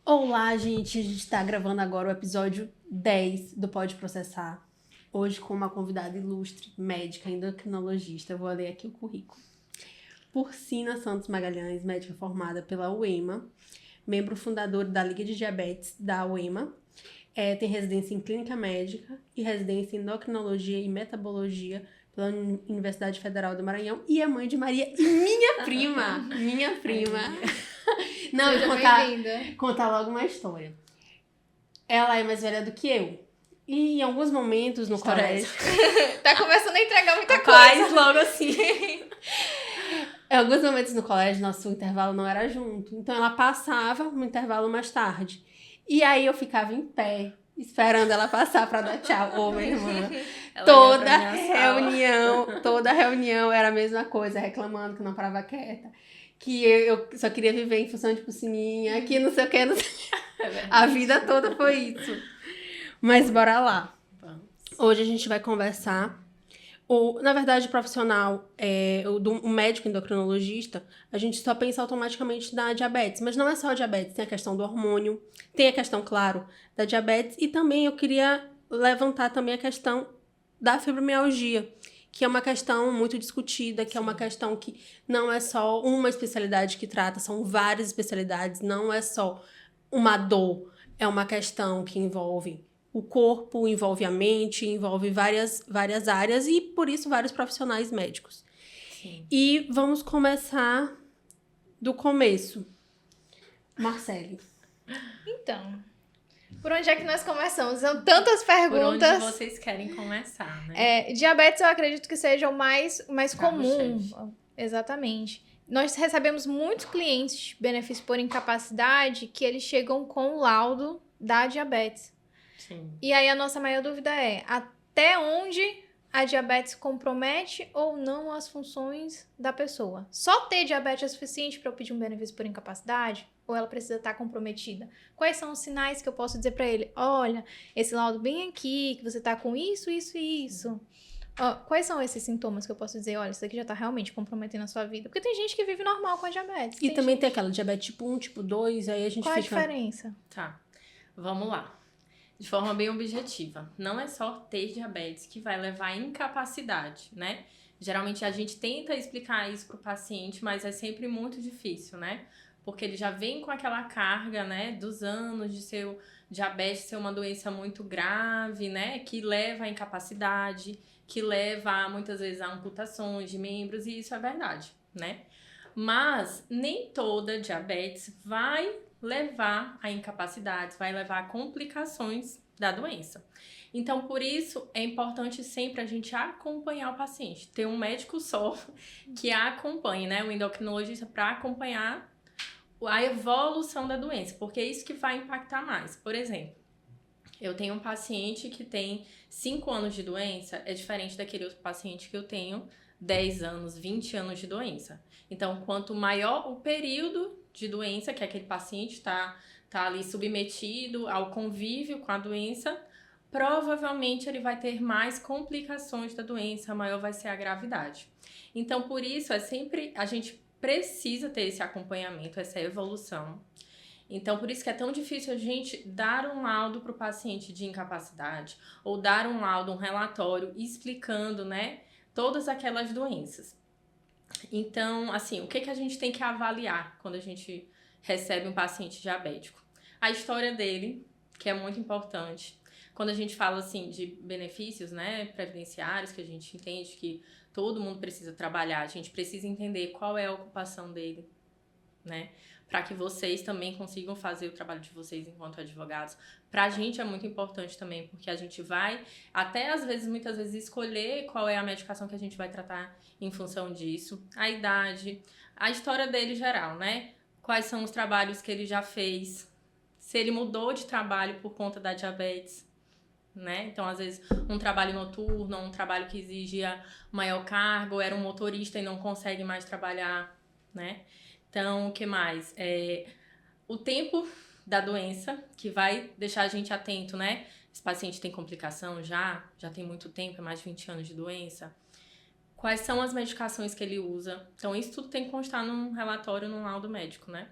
Olá, gente. A gente está gravando agora o episódio 10 do Pode Processar. Hoje com uma convidada ilustre, médica, endocrinologista. Eu vou ler aqui o currículo. Porcina Santos Magalhães, médica formada pela UEMA, membro fundador da Liga de Diabetes da UEMA. Tem residência em clínica médica e residência em endocrinologia e metabologia pela Universidade Federal do Maranhão. E é mãe de Maria e minha prima. Minha prima. Não, eu vou contar logo uma história. Ela é mais velha do que eu. E em alguns momentos no colégio... Tá começando a entregar muita Faz coisa. logo assim. Em alguns momentos no colégio, nosso intervalo não era junto. Então ela passava no intervalo mais tarde. E aí eu ficava em pé, esperando ela passar pra dar tchau. Ô, minha irmã. Toda reunião era a mesma coisa, reclamando que não parava quieta. Que eu só queria viver em função de Porcininha, que não sei o que, não sei o que. A vida toda foi isso. Mas bora lá. Hoje a gente vai conversar. Na verdade, o profissional, o médico endocrinologista, a gente só pensa automaticamente na diabetes. Mas não é só a diabetes, tem a questão do hormônio, tem a questão, claro, da diabetes. E também eu queria levantar também a questão da fibromialgia, que é uma questão muito discutida, que é uma questão que não é só uma especialidade que trata, são várias especialidades, não é só uma dor, é uma questão que envolve o corpo, envolve a mente, envolve várias áreas e, por isso, vários profissionais médicos. Sim. E vamos começar do começo. Marcele. Então, por onde é que nós começamos? São tantas perguntas. Por onde vocês querem começar, né? Diabetes eu acredito que seja o mais comum. Carro-chefe. Exatamente. Nós recebemos muitos clientes de benefício por incapacidade que eles chegam com o laudo da diabetes. Sim. E aí a nossa maior dúvida é até onde a diabetes compromete ou não as funções da pessoa. Só ter diabetes é suficiente para eu pedir um benefício por incapacidade? Ou ela precisa estar comprometida? Quais são os sinais que eu posso dizer para ele? Olha, esse laudo bem aqui, que você tá com isso, isso e isso. Quais são esses sintomas que eu posso dizer? Olha, isso aqui já tá realmente comprometendo a sua vida. Porque tem gente que vive normal com a diabetes. E também tem aquela diabetes tipo 1, tipo 2, aí a gente Qual fica... a diferença? Tá, vamos lá. De forma bem objetiva, não é só ter diabetes que vai levar à incapacidade, né? Geralmente a gente tenta explicar isso pro paciente, mas é sempre muito difícil, né? Porque ele já vem com aquela carga, né, dos anos de seu diabetes ser uma doença muito grave, né, que leva à incapacidade, que leva muitas vezes a amputações de membros, e isso é verdade, né? Mas nem toda diabetes vai levar a incapacidades, vai levar a complicações da doença. Então, por isso, é importante sempre a gente acompanhar o paciente. Ter um médico só que a acompanhe, né? Um endocrinologista para acompanhar a evolução da doença, porque é isso que vai impactar mais. Por exemplo, eu tenho um paciente que tem 5 anos de doença, é diferente daquele outro paciente que eu tenho 10 anos, 20 anos de doença. Então, quanto maior o período de doença que aquele paciente está ali submetido ao convívio com a doença, provavelmente ele vai ter mais complicações da doença, maior vai ser a gravidade. Então, por isso, a gente precisa ter esse acompanhamento, essa evolução. Então, por isso que é tão difícil a gente dar um laudo para o paciente de incapacidade ou dar um laudo, um relatório explicando, né, todas aquelas doenças. Então, assim, o que a gente tem que avaliar quando a gente recebe um paciente diabético? A história dele, que é muito importante. Quando a gente fala, assim, de benefícios, né, previdenciários, que a gente entende que todo mundo precisa trabalhar, a gente precisa entender qual é a ocupação dele, né? Para que vocês também consigam fazer o trabalho de vocês enquanto advogados. Pra gente é muito importante também, porque a gente vai, até às vezes, muitas vezes, escolher qual é a medicação que a gente vai tratar em função disso. A idade, a história dele geral, né? Quais são os trabalhos que ele já fez, se ele mudou de trabalho por conta da diabetes, né? Então, às vezes, um trabalho noturno, um trabalho que exigia maior carga, ou era um motorista e não consegue mais trabalhar, né? Então, o que mais? O tempo da doença, que vai deixar a gente atento, né? Esse paciente tem complicação já tem muito tempo, é mais de 20 anos de doença. Quais são as medicações que ele usa? Então, isso tudo tem que constar num relatório, num laudo médico, né?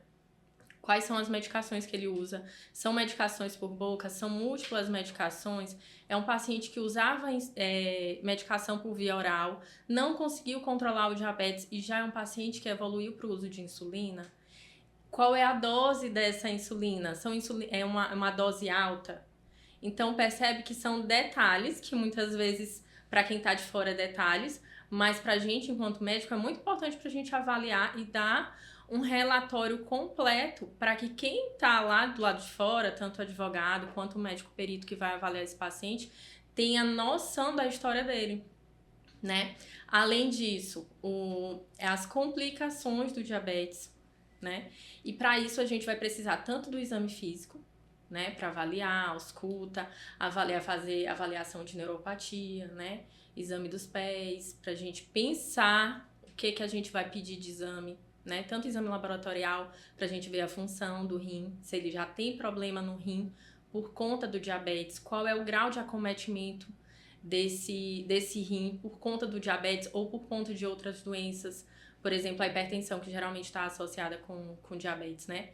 Quais são as medicações que ele usa? São medicações por boca? São múltiplas medicações? É um paciente que usava medicação por via oral, não conseguiu controlar o diabetes e já é um paciente que evoluiu para o uso de insulina? Qual é a dose dessa insulina? É uma dose alta? Então, percebe que são detalhes que muitas vezes, para quem está de fora, é detalhes, mas para a gente, enquanto médico, é muito importante para a gente avaliar e dar um relatório completo para que quem está lá do lado de fora, tanto o advogado quanto o médico perito que vai avaliar esse paciente, tenha noção da história dele, né? Além disso, as complicações do diabetes, né? E para isso a gente vai precisar tanto do exame físico, né? Para avaliar, ausculta, fazer avaliação de neuropatia, né? Exame dos pés, para a gente pensar o que a gente vai pedir de exame, né? Tanto exame laboratorial, para a gente ver a função do rim, se ele já tem problema no rim por conta do diabetes, qual é o grau de acometimento desse rim por conta do diabetes ou por conta de outras doenças, por exemplo, a hipertensão, que geralmente está associada com diabetes, né?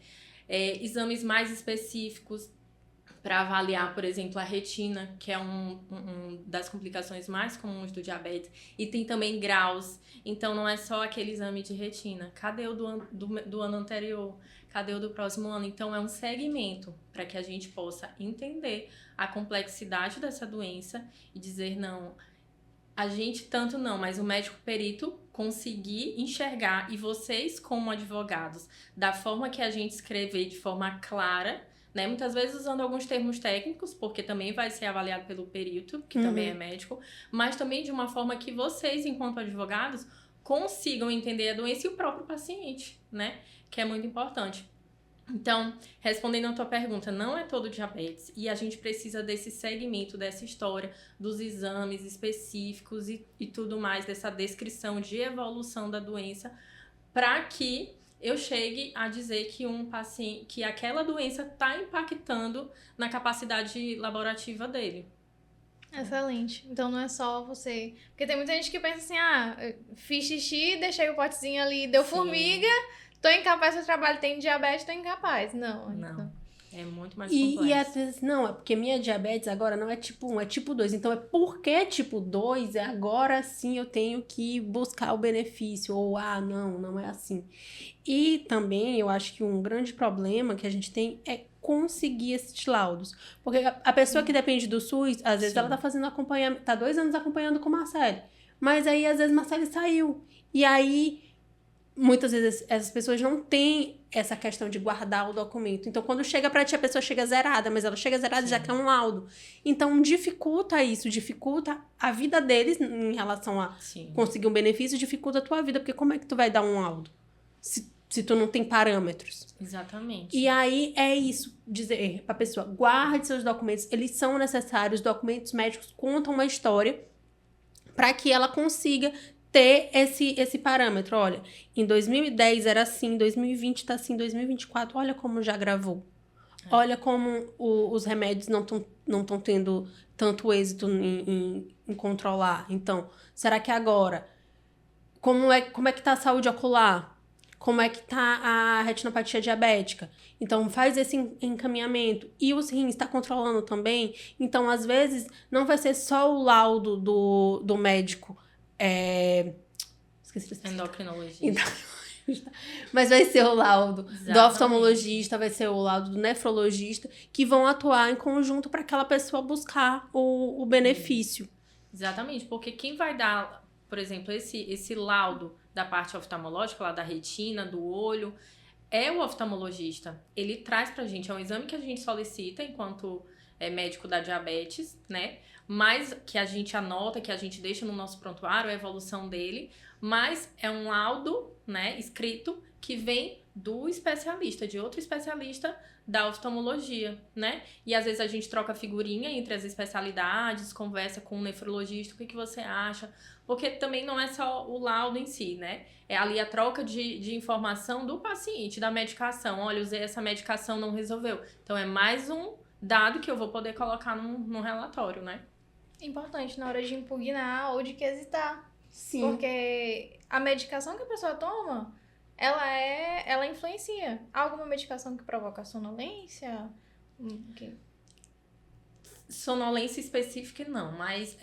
Exames mais específicos para avaliar, por exemplo, a retina, que é um das complicações mais comuns do diabetes, e tem também graus. Então, não é só aquele exame de retina. Cadê o do ano anterior? Cadê o do próximo ano? Então, é um segmento para que a gente possa entender a complexidade dessa doença e dizer, não, a gente tanto não, mas o médico perito conseguir enxergar, e vocês como advogados, da forma que a gente escrever de forma clara, né? Muitas vezes usando alguns termos técnicos, porque também vai ser avaliado pelo perito, que também é médico, mas também de uma forma que vocês, enquanto advogados, consigam entender a doença e o próprio paciente, né? Que é muito importante. Então, respondendo a tua pergunta, não é todo diabetes e a gente precisa desse segmento, dessa história, dos exames específicos e tudo mais, dessa descrição de evolução da doença, para que eu chegue a dizer que que aquela doença está impactando na capacidade laborativa dele. Excelente. Então não é só você. Porque tem muita gente que pensa assim, fiz xixi, deixei o potezinho ali, deu formiga, tô incapaz de trabalho, tenho diabetes, tô incapaz. Não. Então... É muito mais complexo. E às vezes, não, é porque minha diabetes agora não é tipo 1, é tipo 2. Então, é porque tipo 2, agora sim eu tenho que buscar o benefício. Ou, não é assim. E também, eu acho que um grande problema que a gente tem é conseguir esses laudos. Porque a pessoa que depende do SUS, às vezes ela tá fazendo acompanhamento, tá 2 anos acompanhando com o Marcelo. Mas aí, às vezes, Marcelo saiu. E aí... Muitas vezes essas pessoas não têm essa questão de guardar o documento. Então, quando chega pra ti, a pessoa chega zerada, mas ela chega zerada e já quer um laudo. Então, dificulta isso, dificulta a vida deles em relação a conseguir um benefício, dificulta a tua vida, porque como é que tu vai dar um laudo se tu não tem parâmetros? Exatamente. E aí, é isso, dizer pra pessoa, guarde seus documentos, eles são necessários, documentos médicos contam uma história para que ela consiga ter esse parâmetro. Olha, em 2010 era assim, em 2020 tá assim, em 2024, olha como já gravou. Olha como os remédios não estão tendo tanto êxito em controlar. Então, será que agora, como é que tá a saúde ocular? Como é que tá a retinopatia diabética? Então, faz esse encaminhamento. E os rins, está controlando também? Então, às vezes, não vai ser só o laudo do médico, esqueci de endocrinologista. Mas vai ser o laudo do oftalmologista, vai ser o laudo do nefrologista, que vão atuar em conjunto para aquela pessoa buscar o benefício. Exatamente, porque quem vai dar, por exemplo, esse laudo da parte oftalmológica, lá da retina, do olho, é o oftalmologista. Ele traz pra gente, é um exame que a gente solicita enquanto médico da diabetes, né? Mas que a gente anota, que a gente deixa no nosso prontuário, a evolução dele, mas é um laudo, né, escrito, que vem do especialista, de outro especialista da oftalmologia, né? E às vezes a gente troca figurinha entre as especialidades, conversa com o nefrologista, o que você acha? Porque também não é só o laudo em si, né? É ali a troca de informação do paciente, da medicação. Olha, usei essa medicação, não resolveu. Então é mais um dado que eu vou poder colocar num relatório, né? Importante na hora de impugnar ou de quesitar. Sim. Porque a medicação que a pessoa toma ela influencia. Alguma medicação que provoca sonolência? Okay. Sonolência específica não, mas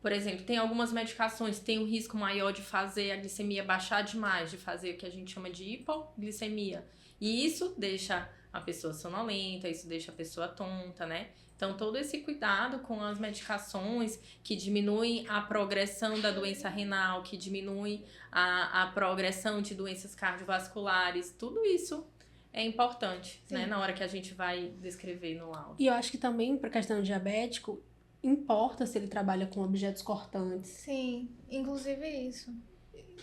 por exemplo, tem algumas medicações que têm um risco maior de fazer a glicemia baixar demais, de fazer o que a gente chama de hipoglicemia. E isso deixa a pessoa sonolenta, isso deixa a pessoa tonta, né? Então, todo esse cuidado com as medicações que diminuem a progressão da doença renal, que diminuem a progressão de doenças cardiovasculares, tudo isso é importante, né? Na hora que a gente vai descrever no laudo. E eu acho que também, para a questão do diabético, importa se ele trabalha com objetos cortantes. Sim, inclusive isso.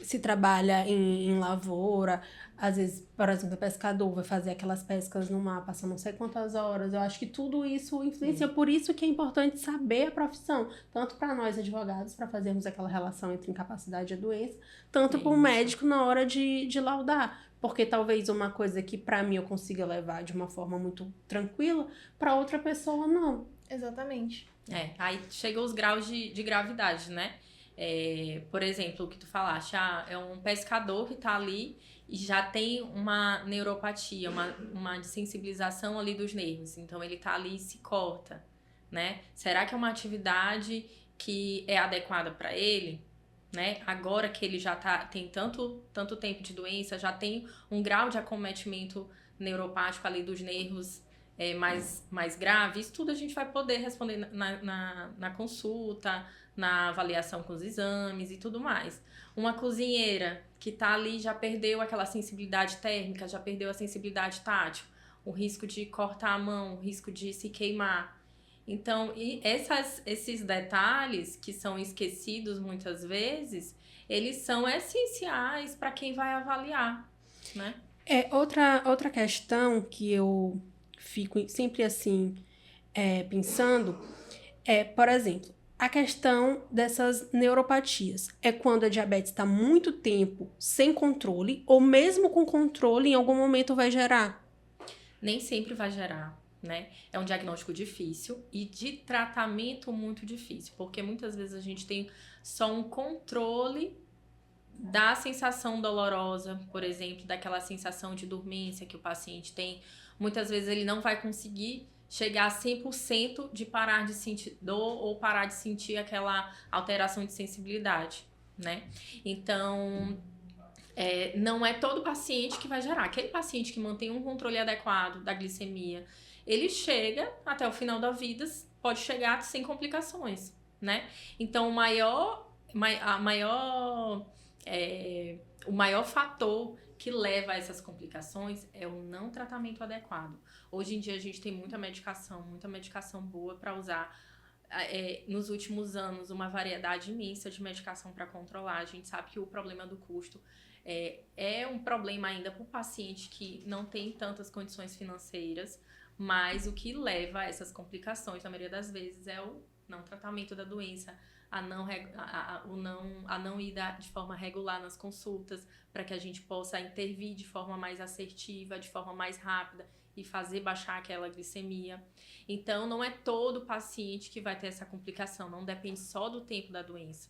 Se trabalha em lavoura, às vezes, por exemplo, o pescador vai fazer aquelas pescas no mar, passa não sei quantas horas. Eu acho que tudo isso influencia. Por isso que é importante saber a profissão. Tanto para nós advogados, para fazermos aquela relação entre incapacidade e a doença, tanto para o médico na hora de laudar. Porque talvez uma coisa que para mim eu consiga levar de uma forma muito tranquila, para outra pessoa não. Exatamente. Aí chega os graus de gravidade, né? Por exemplo, o que tu falaste, é um pescador que tá ali e já tem uma neuropatia, uma desensibilização ali dos nervos. Então, ele tá ali e se corta, né? Será que é uma atividade que é adequada para ele? Né? Agora que ele já tem tanto tempo de doença, já tem um grau de acometimento neuropático ali dos nervos mais grave, isso tudo a gente vai poder responder na consulta, na avaliação com os exames e tudo mais. Uma cozinheira que tá ali já perdeu aquela sensibilidade térmica, já perdeu a sensibilidade tátil, o risco de cortar a mão, o risco de se queimar. Então, esses detalhes que são esquecidos muitas vezes, eles são essenciais para quem vai avaliar, né? Outra questão que eu fico sempre assim pensando por exemplo, a questão dessas neuropatias é quando a diabetes está muito tempo sem controle ou mesmo com controle em algum momento vai gerar? Nem sempre vai gerar, né? É um diagnóstico difícil e de tratamento muito difícil, porque muitas vezes a gente tem só um controle da sensação dolorosa, por exemplo, daquela sensação de dormência que o paciente tem. Muitas vezes ele não vai conseguir chegar a 100% de parar de sentir dor ou parar de sentir aquela alteração de sensibilidade, né? Então, não é todo paciente que vai gerar. Aquele paciente que mantém um controle adequado da glicemia, ele chega até o final da vida, pode chegar sem complicações, né? Então, o maior fator que leva a essas complicações é o não tratamento adequado. Hoje em dia a gente tem muita medicação boa para usar. Nos últimos anos, uma variedade imensa de medicação para controlar. A gente sabe que o problema do custo é um problema ainda para o paciente que não tem tantas condições financeiras, mas o que leva a essas complicações, na maioria das vezes, é o não tratamento da doença, a não ir de forma regular nas consultas, para que a gente possa intervir de forma mais assertiva, de forma mais rápida e fazer baixar aquela glicemia. Então, não é todo paciente que vai ter essa complicação, não depende só do tempo da doença,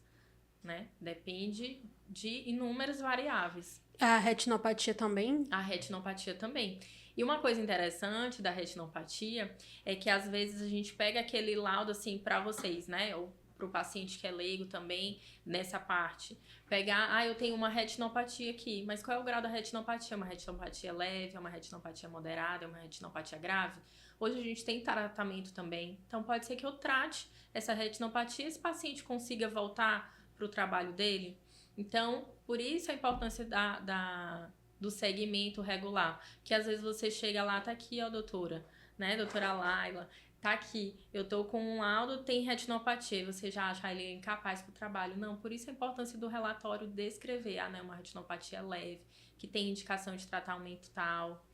né? Depende de inúmeras variáveis. A retinopatia também? A retinopatia também. E uma coisa interessante da retinopatia é que às vezes a gente pega aquele laudo assim para vocês, né? Ou para o paciente que é leigo também, nessa parte. Pegar, eu tenho uma retinopatia aqui, mas qual é o grau da retinopatia? É uma retinopatia leve, é uma retinopatia moderada, é uma retinopatia grave? Hoje a gente tem tratamento também, então pode ser que eu trate essa retinopatia e esse paciente consiga voltar para o trabalho dele. Então, por isso a importância do segmento regular, que às vezes você chega lá, tá aqui, doutora, né, doutora Laila, tá aqui, eu tô com um laudo, tem retinopatia, você já acha ele incapaz para o trabalho. Não, por isso a importância do relatório descrever, uma retinopatia leve, que tem indicação de tratamento tal.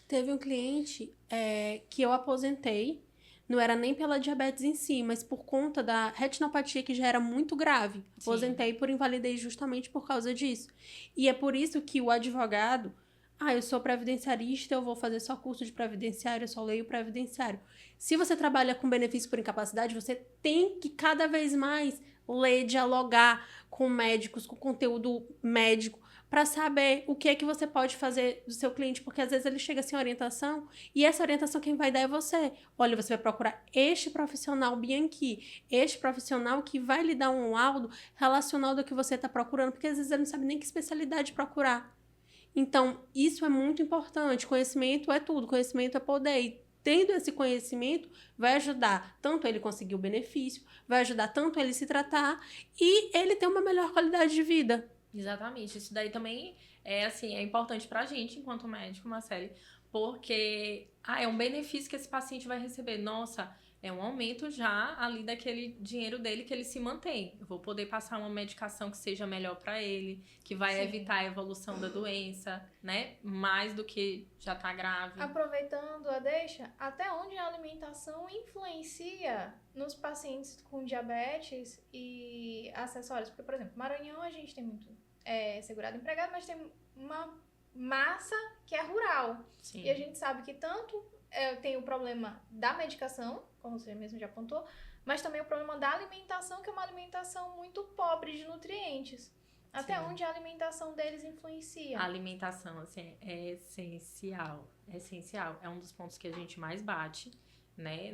Teve um cliente que eu aposentei, não era nem pela diabetes em si, mas por conta da retinopatia que já era muito grave. Aposentei por invalidez justamente por causa disso. E é por isso que o advogado, eu sou previdenciarista, eu vou fazer só curso de previdenciário, eu só leio previdenciário. Se você trabalha com benefício por incapacidade, você tem que cada vez mais ler, dialogar com médicos, com conteúdo médico, para saber o que é que você pode fazer do seu cliente, porque às vezes ele chega sem orientação e essa orientação quem vai dar é você. Olha, você vai procurar este profissional Bianchi, este profissional que vai lhe dar um laudo relacionado ao que você está procurando, porque às vezes ele não sabe nem que especialidade procurar. Então, isso é muito importante. Conhecimento é tudo, conhecimento é poder. E tendo esse conhecimento, vai ajudar tanto ele conseguir o benefício, vai ajudar tanto ele se tratar e ele ter uma melhor qualidade de vida. Exatamente. Isso daí também é, assim, é importante pra gente, enquanto médico, Marcele, porque é um benefício que esse paciente vai receber. Nossa, é um aumento já ali daquele dinheiro dele que ele se mantém. Eu vou poder passar uma medicação que seja melhor pra ele, que vai evitar a evolução da doença, né? Mais do que já tá grave. Aproveitando a deixa, até onde a alimentação influencia nos pacientes com diabetes e acessórios? Porque, por exemplo, Maranhão a gente tem muito segurado empregado, mas tem uma massa que é rural. Sim. E a gente sabe que tanto tem o problema da medicação, como você mesmo já apontou, mas também o problema da alimentação, que é uma alimentação muito pobre de nutrientes. Até onde a alimentação deles influencia? A alimentação, assim, é essencial. É essencial. É um dos pontos que a gente mais bate, né,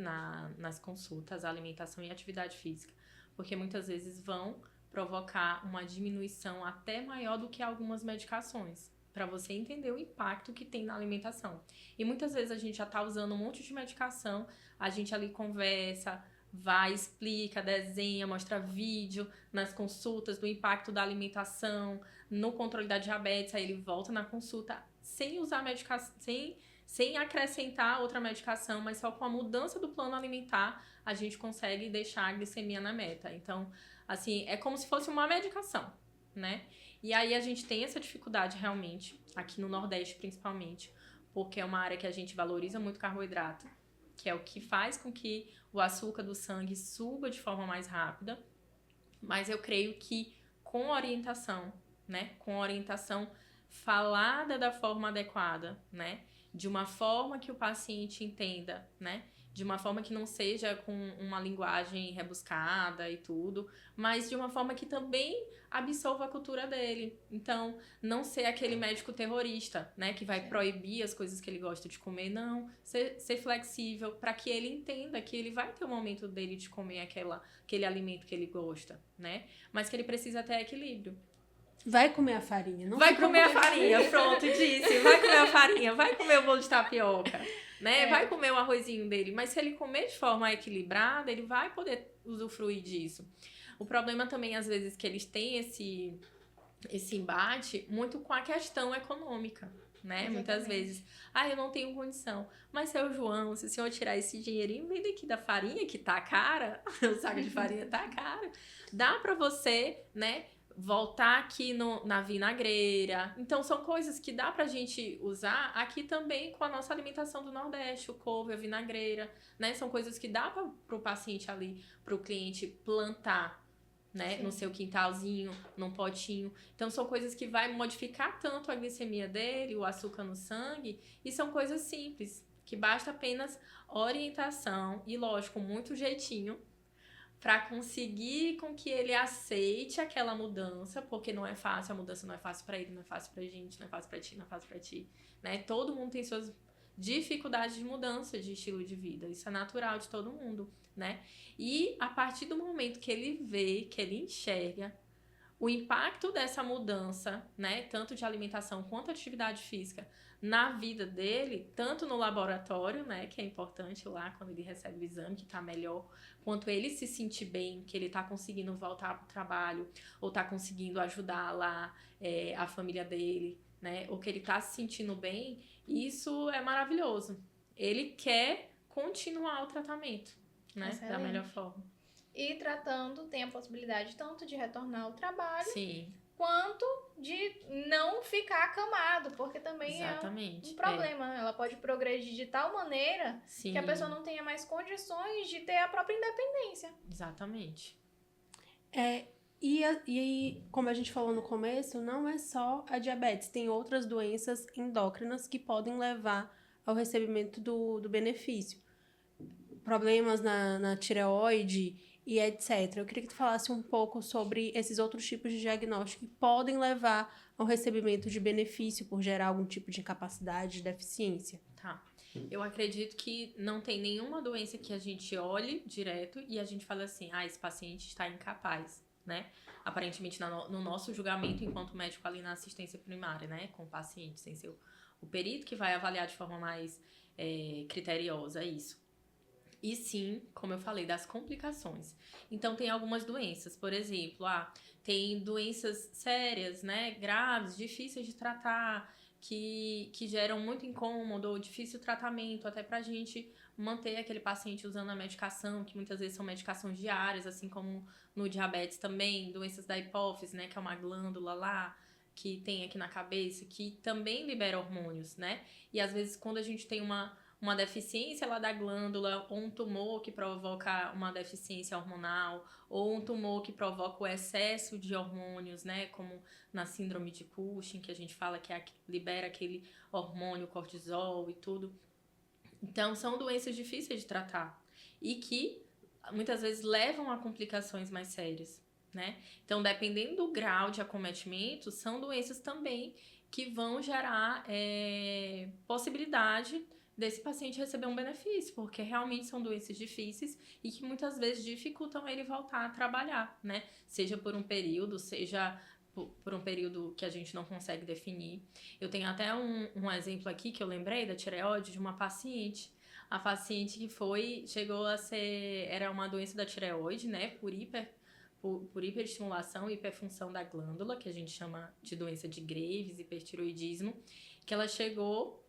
nas consultas, a alimentação e a atividade física. Porque muitas vezes vão provocar uma diminuição até maior do que algumas medicações, para você entender o impacto que tem na alimentação. E muitas vezes a gente já tá usando um monte de medicação, a gente ali conversa, vai, explica, desenha, mostra vídeo nas consultas do impacto da alimentação, no controle da diabetes, aí ele volta na consulta sem usar medicação, sem acrescentar outra medicação, mas só com a mudança do plano alimentar a gente consegue deixar a glicemia na meta. Então, assim, é como se fosse uma medicação, né? E aí a gente tem essa dificuldade realmente, aqui no Nordeste principalmente, porque é uma área que a gente valoriza muito carboidrato, que é o que faz com que o açúcar do sangue suba de forma mais rápida. Mas eu creio que com orientação, né? Com orientação falada da forma adequada, né? De uma forma que o paciente entenda, né? De uma forma que não seja com uma linguagem rebuscada e tudo, mas de uma forma que também absorva a cultura dele. Então, não ser aquele médico terrorista, né? Que vai proibir as coisas que ele gosta de comer, não. Ser flexível para que ele entenda que ele vai ter o momento dele de comer aquele alimento que ele gosta, né? Mas que ele precisa ter equilíbrio. Vai comer a farinha. Não vai comer a farinha, pronto, disse. Vai comer a farinha, vai comer o bolo de tapioca, né? Vai comer o arrozinho dele. Mas se ele comer de forma equilibrada, ele vai poder usufruir disso. O problema também, às vezes, que eles têm esse embate muito com a questão econômica, né? Exatamente. Muitas vezes, eu não tenho condição. Mas, seu João, se o senhor tirar esse dinheirinho, vem daqui da farinha, que tá cara, o saco de farinha tá caro, dá pra você, né? Voltar aqui na vinagreira. Então, são coisas que dá pra gente usar aqui também com a nossa alimentação do Nordeste, o couve, a vinagreira, né? São coisas que dá pro paciente ali, pro cliente plantar, né? No seu quintalzinho, num potinho. Então, são coisas que vai modificar tanto a glicemia dele, o açúcar no sangue, e são coisas simples, que basta apenas orientação e, lógico, muito jeitinho, para conseguir com que ele aceite aquela mudança, porque não é fácil, a mudança não é fácil para ele, não é fácil pra gente, não é fácil pra ti, não é fácil pra ti, né? Todo mundo tem suas dificuldades de mudança de estilo de vida, isso é natural de todo mundo, né? E a partir do momento que ele vê, que ele enxerga o impacto dessa mudança, né, tanto de alimentação quanto atividade física na vida dele, tanto no laboratório, né, que é importante lá quando ele recebe o exame, que tá melhor, quanto ele se sentir bem, que ele tá conseguindo voltar pro trabalho, ou tá conseguindo ajudar lá a família dele, né, ou que ele tá se sentindo bem, isso é maravilhoso. Ele quer continuar o tratamento, né, da melhor forma. E tratando, tem a possibilidade tanto de retornar ao trabalho, Sim, quanto de não ficar acamado, porque também exatamente, é um problema. Ela pode progredir de tal maneira Sim. que a pessoa não tenha mais condições de ter a própria independência. Exatamente. E como a gente falou no começo, não é só a diabetes, tem outras doenças endócrinas que podem levar ao recebimento do benefício. Problemas na tireoide e etc. Eu queria que tu falasse um pouco sobre esses outros tipos de diagnóstico que podem levar ao recebimento de benefício por gerar algum tipo de incapacidade, de deficiência. Tá. Eu acredito que não tem nenhuma doença que a gente olhe direto e a gente fala assim, esse paciente está incapaz, né? Aparentemente, no nosso julgamento enquanto médico ali na assistência primária, né? Com o paciente, sem ser o perito que vai avaliar de forma mais criteriosa isso. E sim, como eu falei, das complicações. Então, tem algumas doenças, por exemplo, tem doenças sérias, né? Graves, difíceis de tratar, que geram muito incômodo ou difícil tratamento, até pra gente manter aquele paciente usando a medicação, que muitas vezes são medicações diárias, assim como no diabetes também, doenças da hipófise, né, que é uma glândula lá que tem aqui na cabeça, que também libera hormônios, né? E às vezes quando a gente tem uma deficiência lá da glândula, ou um tumor que provoca uma deficiência hormonal, ou um tumor que provoca o excesso de hormônios, né, como na síndrome de Cushing, que a gente fala que libera aquele hormônio cortisol e tudo. Então, são doenças difíceis de tratar e que muitas vezes levam a complicações mais sérias, né? Então, dependendo do grau de acometimento, são doenças também que vão gerar possibilidade desse paciente receber um benefício, porque realmente são doenças difíceis e que muitas vezes dificultam ele voltar a trabalhar, né? Seja por um período, seja por um período que a gente não consegue definir. Eu tenho até um exemplo aqui que eu lembrei da tireoide de uma paciente. A paciente que chegou a ser, era uma doença da tireoide, né? Por hiperestimulação e hiperfunção da glândula, que a gente chama de doença de Graves, hipertiroidismo, que ela chegou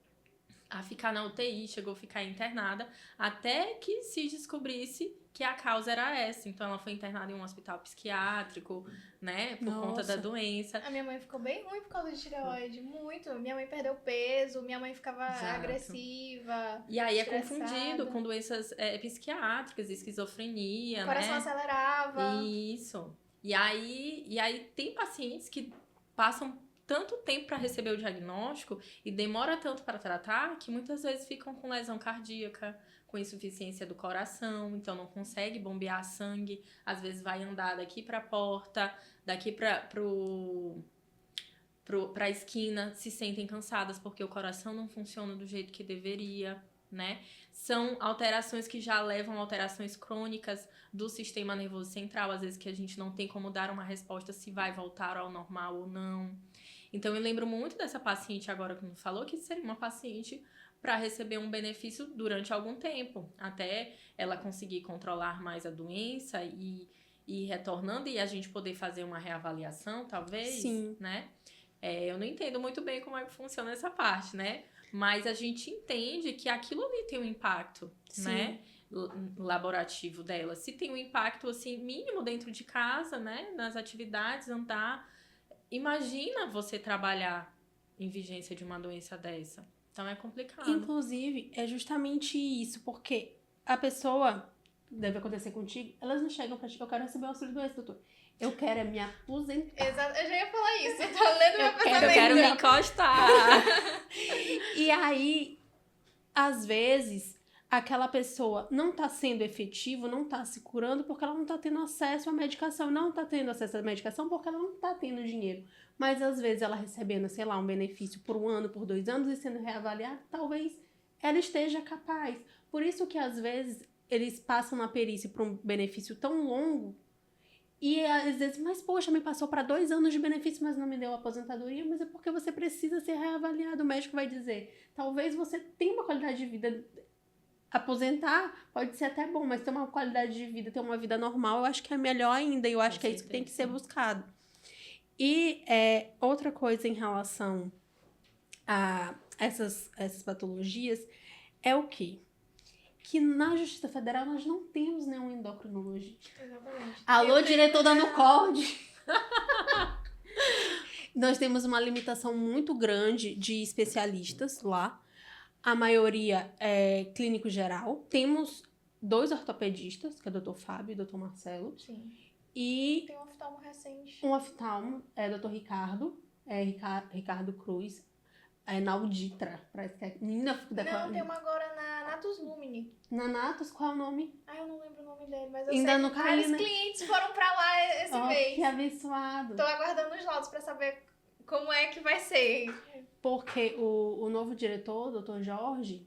a ficar na UTI, chegou a ficar internada, até que se descobrisse que a causa era essa. Então, ela foi internada em um hospital psiquiátrico, né, por conta da doença. A minha mãe ficou bem ruim por causa de tireoide, muito. Minha mãe perdeu peso, minha mãe ficava agressiva, e aí estressada. É confundido com doenças psiquiátricas, esquizofrenia, o coração acelerava. Isso. E aí tem pacientes que passam tanto tempo para receber o diagnóstico e demora tanto para tratar que muitas vezes ficam com lesão cardíaca, com insuficiência do coração, então não consegue bombear sangue, às vezes vai andar daqui para a porta, daqui para a esquina, se sentem cansadas porque o coração não funciona do jeito que deveria, né? São alterações que já levam a alterações crônicas do sistema nervoso central, às vezes que a gente não tem como dar uma resposta se vai voltar ao normal ou não. Então, eu lembro muito dessa paciente agora que me falou que seria uma paciente para receber um benefício durante algum tempo, até ela conseguir controlar mais a doença e retornando e a gente poder fazer uma reavaliação, talvez, Sim. Né? Eu não entendo muito bem como é que funciona essa parte, né? Mas a gente entende que aquilo ali tem um impacto, Sim. Né? Laborativo dela. Se tem um impacto, assim, mínimo dentro de casa, né? Nas atividades, andar. Imagina você trabalhar em vigência de uma doença dessa. Então, é complicado. Inclusive, é justamente isso, porque a pessoa, deve acontecer contigo, elas não chegam pra ti, eu quero receber o auxílio doença, doutor. Eu quero me aposentar. Exato, eu já ia falar isso, eu tô lendo meu pensamento. Eu quero me encostar. E aí, às vezes, aquela pessoa não tá sendo efetiva, não tá se curando porque ela não tá tendo acesso à medicação. Não tá tendo acesso à medicação porque ela não tá tendo dinheiro. Mas, às vezes, ela recebendo, sei lá, um benefício por 1 ano, por 2 anos e sendo reavaliada, talvez ela esteja capaz. Por isso que, às vezes, eles passam na perícia por um benefício tão longo e, às vezes, mas, poxa, me passou para 2 anos de benefício, mas não me deu aposentadoria, mas é porque você precisa ser reavaliado. O médico vai dizer, talvez você tenha uma qualidade de vida. Aposentar pode ser até bom, mas ter uma qualidade de vida, ter uma vida normal, eu acho que é melhor ainda. E eu acho que é isso que tem que ser buscado. E outra coisa em relação a essas patologias é o quê? Que na Justiça Federal nós não temos nenhum endocrinologista. Exatamente. Alô, diretor da Nucord! Nós temos uma limitação muito grande de especialistas lá. A maioria é clínico geral. Temos 2 ortopedistas, que é o Dr. Fábio e o Dr. Marcelo. Sim. E tem um oftalmo recente. Um oftalmo, Dr. Ricardo. Ricardo Cruz. Na Auditra. Parece que é menina. Não, tem uma agora na Natus Lumine. de Nanatos, qual é o nome? Eu não lembro o nome dele, mas eu Ainda sei não que caiu, vários né? clientes foram pra lá esse mês. Que abençoado. Tô aguardando os laudos pra saber como é que vai ser. Porque o novo diretor, o Dr. Jorge,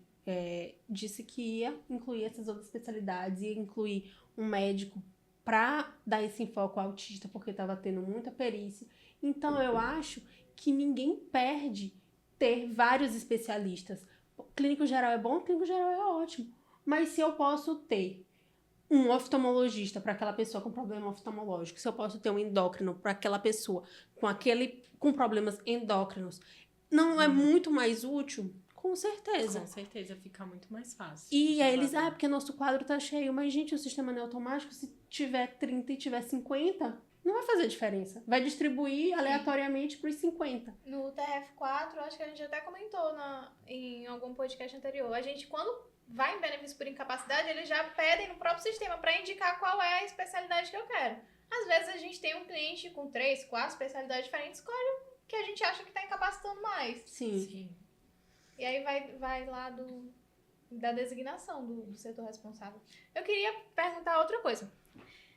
disse que ia incluir essas outras especialidades, ia incluir um médico para dar esse enfoque ao autista, porque estava tendo muita perícia. Então, eu acho que ninguém perde ter vários especialistas. Clínico geral é bom, clínico geral é ótimo. Mas se eu posso ter um oftalmologista para aquela pessoa com problema oftalmológico, se eu posso ter um endócrino para aquela pessoa com problemas endócrinos, não é muito mais útil? Com certeza. Com certeza, fica muito mais fácil. E aí eles, porque nosso quadro tá cheio. Mas, gente, o sistema neoautomático, se tiver 30 e tiver 50, não vai fazer diferença. Vai distribuir aleatoriamente pros 50. No TRF4, acho que a gente até comentou em algum podcast anterior. A gente, quando vai em benefício por incapacidade, eles já pedem no próprio sistema para indicar qual é a especialidade que eu quero. Às vezes a gente tem um cliente com 3, 4 especialidades diferentes, escolhe o que a gente acha que tá incapacitando mais. Sim. E aí vai lá da designação do setor responsável. Eu queria perguntar outra coisa.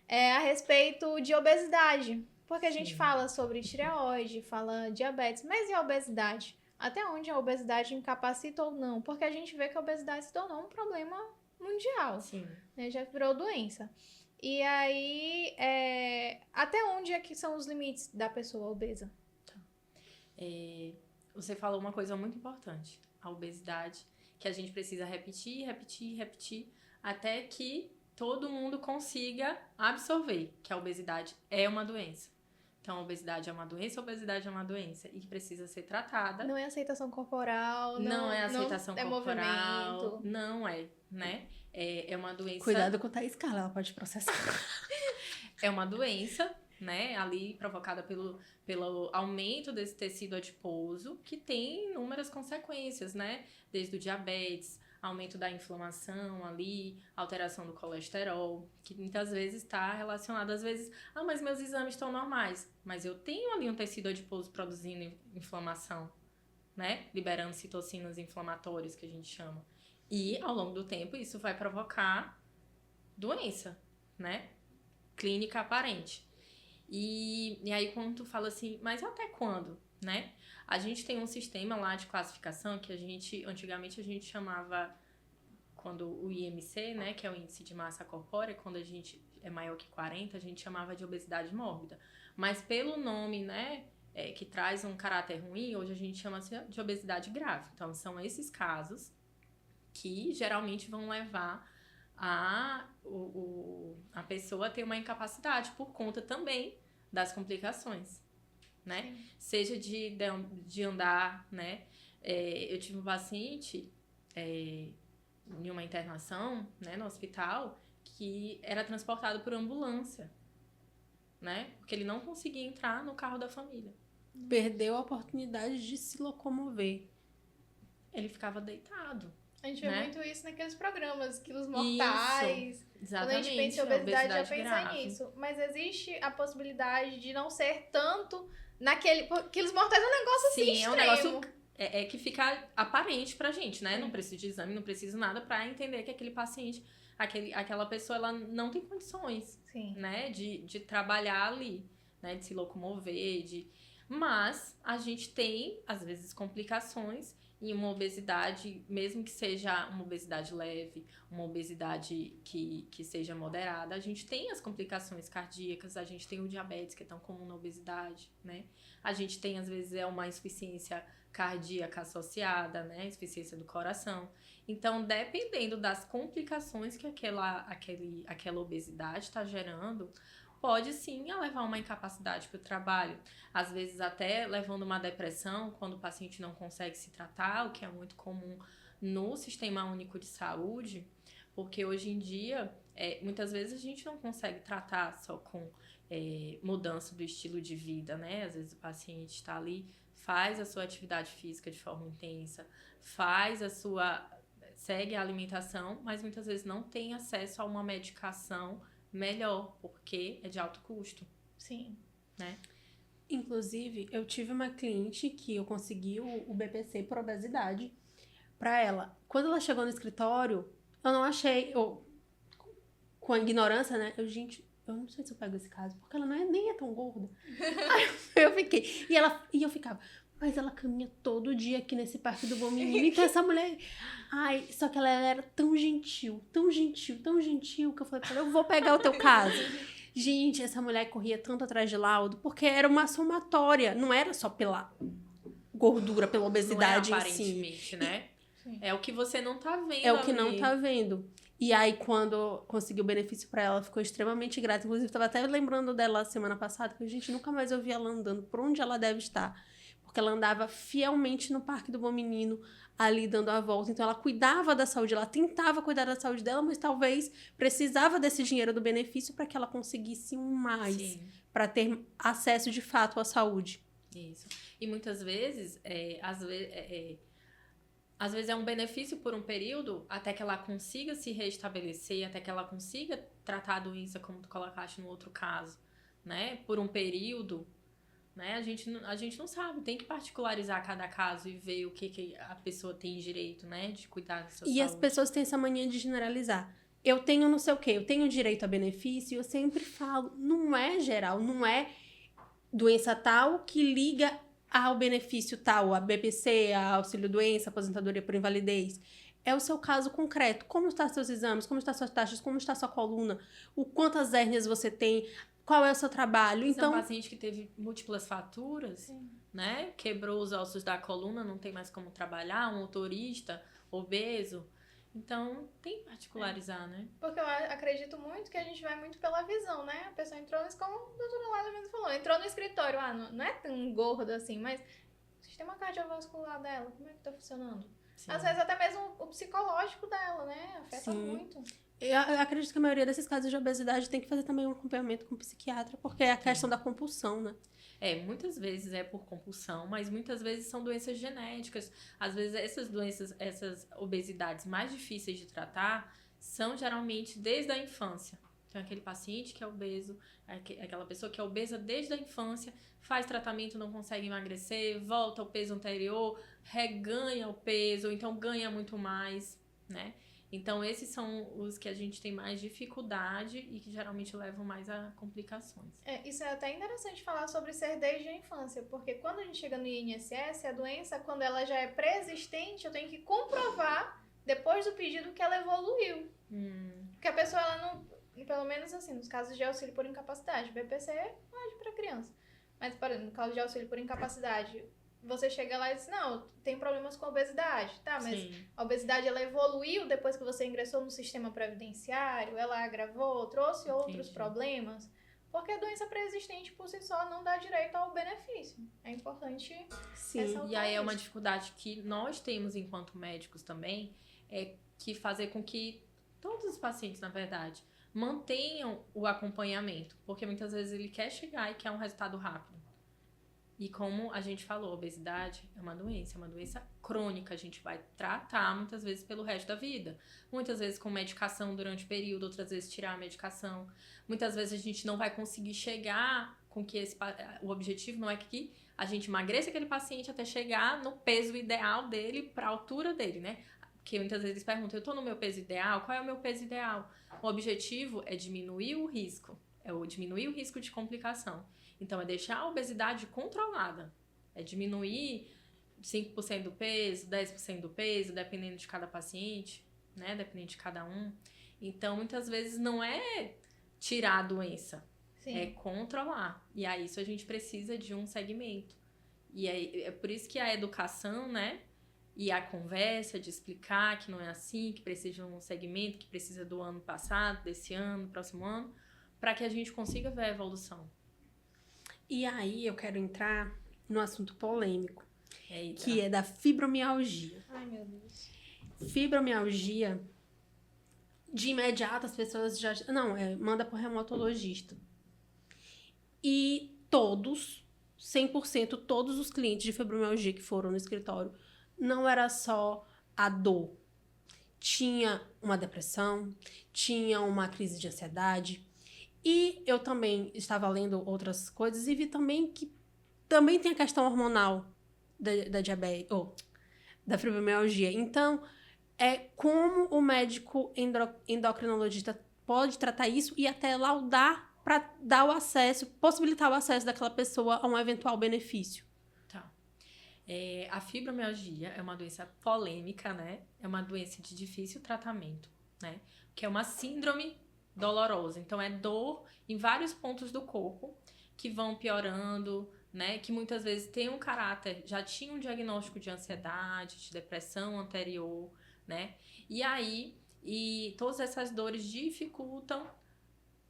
A respeito de obesidade. Porque a gente fala sobre tireoide, fala diabetes, mas e a obesidade? Até onde a obesidade incapacita ou não? Porque a gente vê que a obesidade se tornou um problema mundial. Sim. Né? Já virou doença. E aí, até onde é que são os limites da pessoa obesa? Você falou uma coisa muito importante. A obesidade, que a gente precisa repetir, até que todo mundo consiga absorver que a obesidade é uma doença. Então, a obesidade é uma doença, a obesidade é uma doença e que precisa ser tratada. Não é aceitação corporal, não é aceitação não corporal, movimento. Não é, né? É uma doença... Cuidado com a Thaís Carla, ela pode processar. É uma doença, né, ali provocada pelo aumento desse tecido adiposo, que tem inúmeras consequências, né? Desde o diabetes, aumento da inflamação ali, alteração do colesterol, que muitas vezes está relacionado, às vezes, mas meus exames estão normais, mas eu tenho ali um tecido adiposo produzindo inflamação, né? Liberando citocinas inflamatórias, que a gente chama. E, ao longo do tempo, isso vai provocar doença, né? Clínica aparente. E aí, quando tu fala assim, mas até quando, né? A gente tem um sistema lá de classificação que antigamente a gente chamava, quando o IMC, né, que é o índice de massa corpórea, quando a gente é maior que 40, a gente chamava de obesidade mórbida. Mas pelo nome, né, que traz um caráter ruim, hoje a gente chama de obesidade grave. Então, são esses casos que geralmente vão levar a pessoa a ter uma incapacidade por conta também das complicações, né? Sim. Seja de andar, né? Eu tive um paciente em uma internação, né, no hospital, que era transportado por ambulância, né? Porque ele não conseguia entrar no carro da família. Perdeu a oportunidade de se locomover. Ele ficava deitado. A gente vê muito isso naqueles programas, quilos mortais. Isso, exatamente. Quando a gente pensa em obesidade, já pensa nisso. Mas existe a possibilidade de não ser tanto naquele... Quilos mortais é um negócio assim extremo. Sim, é um negócio que fica aparente pra gente, né? Sim. Não precisa de exame, não precisa nada pra entender que aquele paciente, aquela pessoa, ela não tem condições, sim, né? De trabalhar ali, né? De se locomover, Mas a gente tem, às vezes, complicações em uma obesidade, mesmo que seja uma obesidade leve, uma obesidade que seja moderada, a gente tem as complicações cardíacas, a gente tem o diabetes, que é tão comum na obesidade, né? A gente tem, às vezes, uma insuficiência cardíaca associada, né? Insuficiência do coração. Então, dependendo das complicações que aquela obesidade está gerando, pode sim levar uma incapacidade para o trabalho, às vezes até levando uma depressão quando o paciente não consegue se tratar, o que é muito comum no Sistema Único de Saúde, porque hoje em dia, muitas vezes a gente não consegue tratar só com mudança do estilo de vida, né? Às vezes o paciente está ali, faz a sua atividade física de forma intensa, segue a alimentação, mas muitas vezes não tem acesso a uma medicação melhor, porque é de alto custo. Sim. Né? Inclusive, eu tive uma cliente que eu consegui o BPC por obesidade para ela. Quando ela chegou no escritório, eu não achei, com a ignorância, né? Eu não sei se eu pego esse caso, porque ela nem é tão gorda. Aí eu fiquei. E eu ficava, mas ela caminha todo dia aqui nesse Parque do Bom Menino. Então essa mulher... Ai, só que ela era tão gentil, tão gentil, tão gentil, que eu falei pra ela, eu vou pegar o teu caso. Gente, essa mulher corria tanto atrás de laudo, porque era uma somatória, não era só pela gordura, pela obesidade não é em si. aparentemente, né? É o que você não tá vendo. É o que não tá vendo. E aí, quando consegui o benefício pra ela, ficou extremamente grata. Inclusive, tava até lembrando dela semana passada, que a gente nunca mais ouvi ela andando por onde ela deve estar. Porque ela andava fielmente no Parque do Bom Menino, ali dando a volta. Então, ela cuidava da saúde, ela tentava cuidar da saúde dela, mas talvez precisava desse dinheiro do benefício para que ela conseguisse um mais, para ter acesso de fato à saúde. Isso. E muitas vezes, às vezes é um benefício por um período, até que ela consiga se restabelecer, até que ela consiga tratar a doença, como tu colocaste no outro caso, né? Por um período, né? A gente não sabe, tem que particularizar cada caso e ver o que a pessoa tem direito, né? De cuidar da sua saúde. E as pessoas têm essa mania de generalizar. Eu tenho não sei o quê, eu tenho direito a benefício, eu sempre falo, não é geral, não é doença tal que liga ao benefício tal, a BPC, a auxílio-doença, aposentadoria por invalidez. É o seu caso concreto. Como estão seus exames? Como estão suas taxas? Como está sua coluna? Quantas hérnias você tem? Qual é o seu trabalho? Então, é um Então, paciente que teve múltiplas fraturas, né? Quebrou os ossos da coluna, não tem mais como trabalhar, um motorista obeso. Então, tem que particularizar, né? Porque eu acredito muito que a gente vai muito pela visão, né? A pessoa entrou nesse, como a doutora Laila mesmo falou, entrou no escritório, não é tão gordo assim, mas o sistema cardiovascular dela, como é que tá funcionando? Sim. Às vezes até mesmo o psicológico dela, né? Afeta muito. eu acredito que a maioria desses casos de obesidade tem que fazer também um acompanhamento com o psiquiatra, porque é a questão da compulsão, né? Muitas vezes é por compulsão, mas muitas vezes são doenças genéticas. Às vezes essas obesidades mais difíceis de tratar são geralmente desde a infância. Então, aquele paciente que é obeso, aquela pessoa que é obesa desde a infância, faz tratamento, não consegue emagrecer, volta ao peso anterior, reganha o peso, ou então ganha muito mais, né? Então, esses são os que a gente tem mais dificuldade e que geralmente levam mais a complicações. Isso é até interessante falar sobre ser desde a infância, porque quando a gente chega no INSS, a doença, quando ela já é pré-existente, eu tenho que comprovar, depois do pedido, que ela evoluiu. Porque a pessoa, ela não... Pelo menos assim, nos casos de auxílio por incapacidade, BPC pode para criança. Mas, por exemplo, no caso de auxílio por incapacidade, você chega lá e diz, não, tem problemas com a obesidade. Tá, mas Sim. a obesidade, ela evoluiu depois que você ingressou no sistema previdenciário, ela agravou, trouxe outros problemas. Porque a doença pré-existente, por si só, não dá direito ao benefício. É importante ressaltar E aí é uma isso. dificuldade que nós temos enquanto médicos também, é que fazer com que todos os pacientes, na verdade, mantenham o acompanhamento. Porque muitas vezes ele quer chegar e quer um resultado rápido. E como a gente falou, a obesidade é uma doença crônica. A gente vai tratar muitas vezes pelo resto da vida. Muitas vezes com medicação durante o período, outras vezes tirar a medicação. Muitas vezes a gente não vai conseguir chegar com que o objetivo não é que a gente emagreça aquele paciente até chegar no peso ideal dele, para a altura dele, né? Porque muitas vezes eles perguntam, eu tô no meu peso ideal? Qual é o meu peso ideal? O objetivo é diminuir o risco. Diminuir o risco de complicação. Então, é deixar a obesidade controlada. É diminuir 5% do peso, 10% do peso, dependendo de cada paciente, né? Dependendo de cada um. Então, muitas vezes não é tirar a doença. Sim. É controlar. E a isso a gente precisa de um segmento. E é por isso que a educação, né? E a conversa de explicar que não é assim, que precisa de um segmento, que precisa do ano passado, desse ano, do próximo ano, para que a gente consiga ver a evolução. E aí eu quero entrar no assunto polêmico, que é da fibromialgia. Ai, meu Deus. Fibromialgia, de imediato as pessoas já... Não, manda pro reumatologista. E todos, 100%, todos os clientes de fibromialgia que foram no escritório, não era só a dor. Tinha uma depressão, tinha uma crise de ansiedade. E eu também estava lendo outras coisas e vi também que também tem a questão hormonal da diabetes, da fibromialgia. Então, como o médico endocrinologista pode tratar isso e até laudar para dar o acesso, possibilitar o acesso daquela pessoa a um eventual benefício. Tá. A fibromialgia é uma doença polêmica, né? É uma doença de difícil tratamento, né? Que é uma síndrome dolorosa. Então, é dor em vários pontos do corpo que vão piorando, né? Que muitas vezes tem um caráter, já tinha um diagnóstico de ansiedade, de depressão anterior, né? E aí, todas essas dores dificultam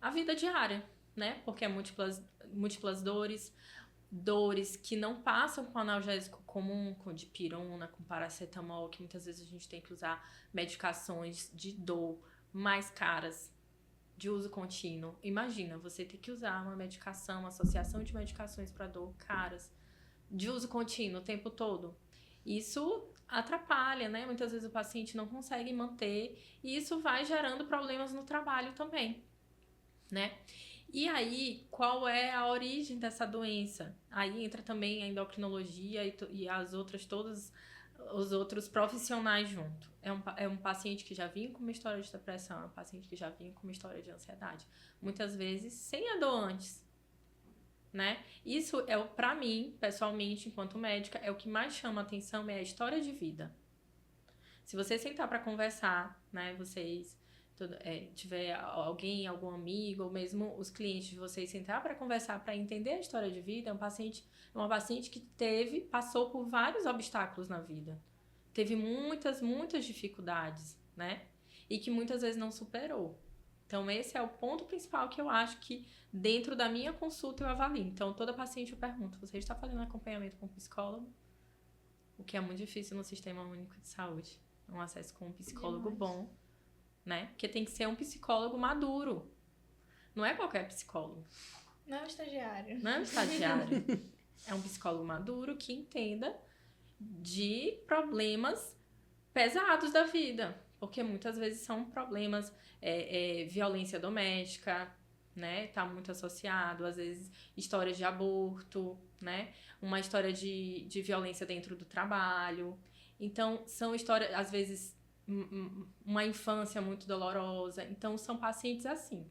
a vida diária, né? Porque é múltiplas dores que não passam com analgésico comum, com dipirona, com paracetamol, que muitas vezes a gente tem que usar medicações de dor mais caras, de uso contínuo. Imagina, você ter que usar uma medicação, uma associação de medicações para dor caras, de uso contínuo o tempo todo. Isso atrapalha, né? Muitas vezes o paciente não consegue manter e isso vai gerando problemas no trabalho também, né? E aí, qual é a origem dessa doença? Aí entra também a endocrinologia e as outras, todos os outros profissionais junto. É um paciente que já vinha com uma história de depressão, é um paciente que já vinha com uma história de ansiedade. Muitas vezes sem a dor antes, né? Isso pra mim, pessoalmente, enquanto médica, é o que mais chama a atenção, é a história de vida. Se você sentar para conversar, né, tiver alguém, algum amigo, ou mesmo os clientes de vocês sentar para conversar, para entender a história de vida, é uma paciente que passou por vários obstáculos na vida. Teve muitas dificuldades, né? E que muitas vezes não superou. Então, esse é o ponto principal que eu acho que dentro da minha consulta eu avalio. Então, toda paciente eu pergunto, você está fazendo acompanhamento com um psicólogo? O que é muito difícil no Sistema Único de Saúde. Um acesso com um psicólogo bom, né? Porque tem que ser um psicólogo maduro. Não é qualquer psicólogo. Não é um estagiário. Não é um estagiário. É um psicólogo maduro que entenda de problemas pesados da vida. Porque muitas vezes são problemas, violência doméstica, né? Tá muito associado. Às vezes, histórias de aborto, né? Uma história de violência dentro do trabalho. Então, são histórias, às vezes, uma infância muito dolorosa. Então, são pacientes assim.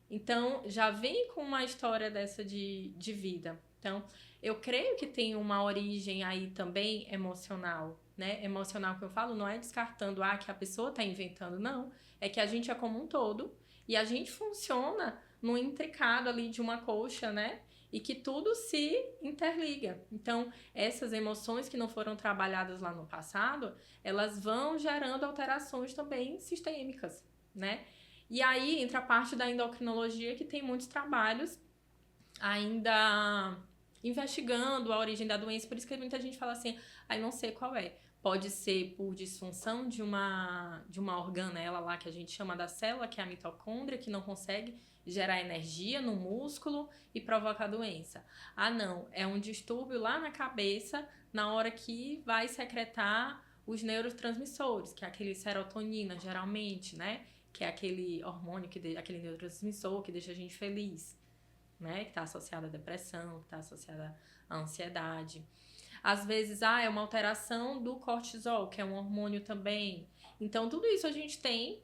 Então, já vem com uma história dessa de vida. Então, eu creio que tem uma origem aí também emocional, né? Emocional que eu falo não é descartando, que a pessoa tá inventando, não. É que a gente é como um todo e a gente funciona num intricado ali de uma colcha, né? E que tudo se interliga. Então, essas emoções que não foram trabalhadas lá no passado, elas vão gerando alterações também sistêmicas, né? E aí entra a parte da endocrinologia, que tem muitos trabalhos ainda investigando a origem da doença. Por isso que muita gente fala assim, não sei qual é. Pode ser por disfunção de uma organela lá que a gente chama da célula, que é a mitocôndria, que não consegue gerar energia no músculo e provoca a doença. Não, é um distúrbio lá na cabeça, na hora que vai secretar os neurotransmissores, que é aquele serotonina, geralmente, né? Que é aquele hormônio, aquele neurotransmissor que deixa a gente feliz, né? Que está associado à depressão, que está associada à ansiedade. Às vezes, é uma alteração do cortisol, que é um hormônio também. Então, tudo isso a gente tem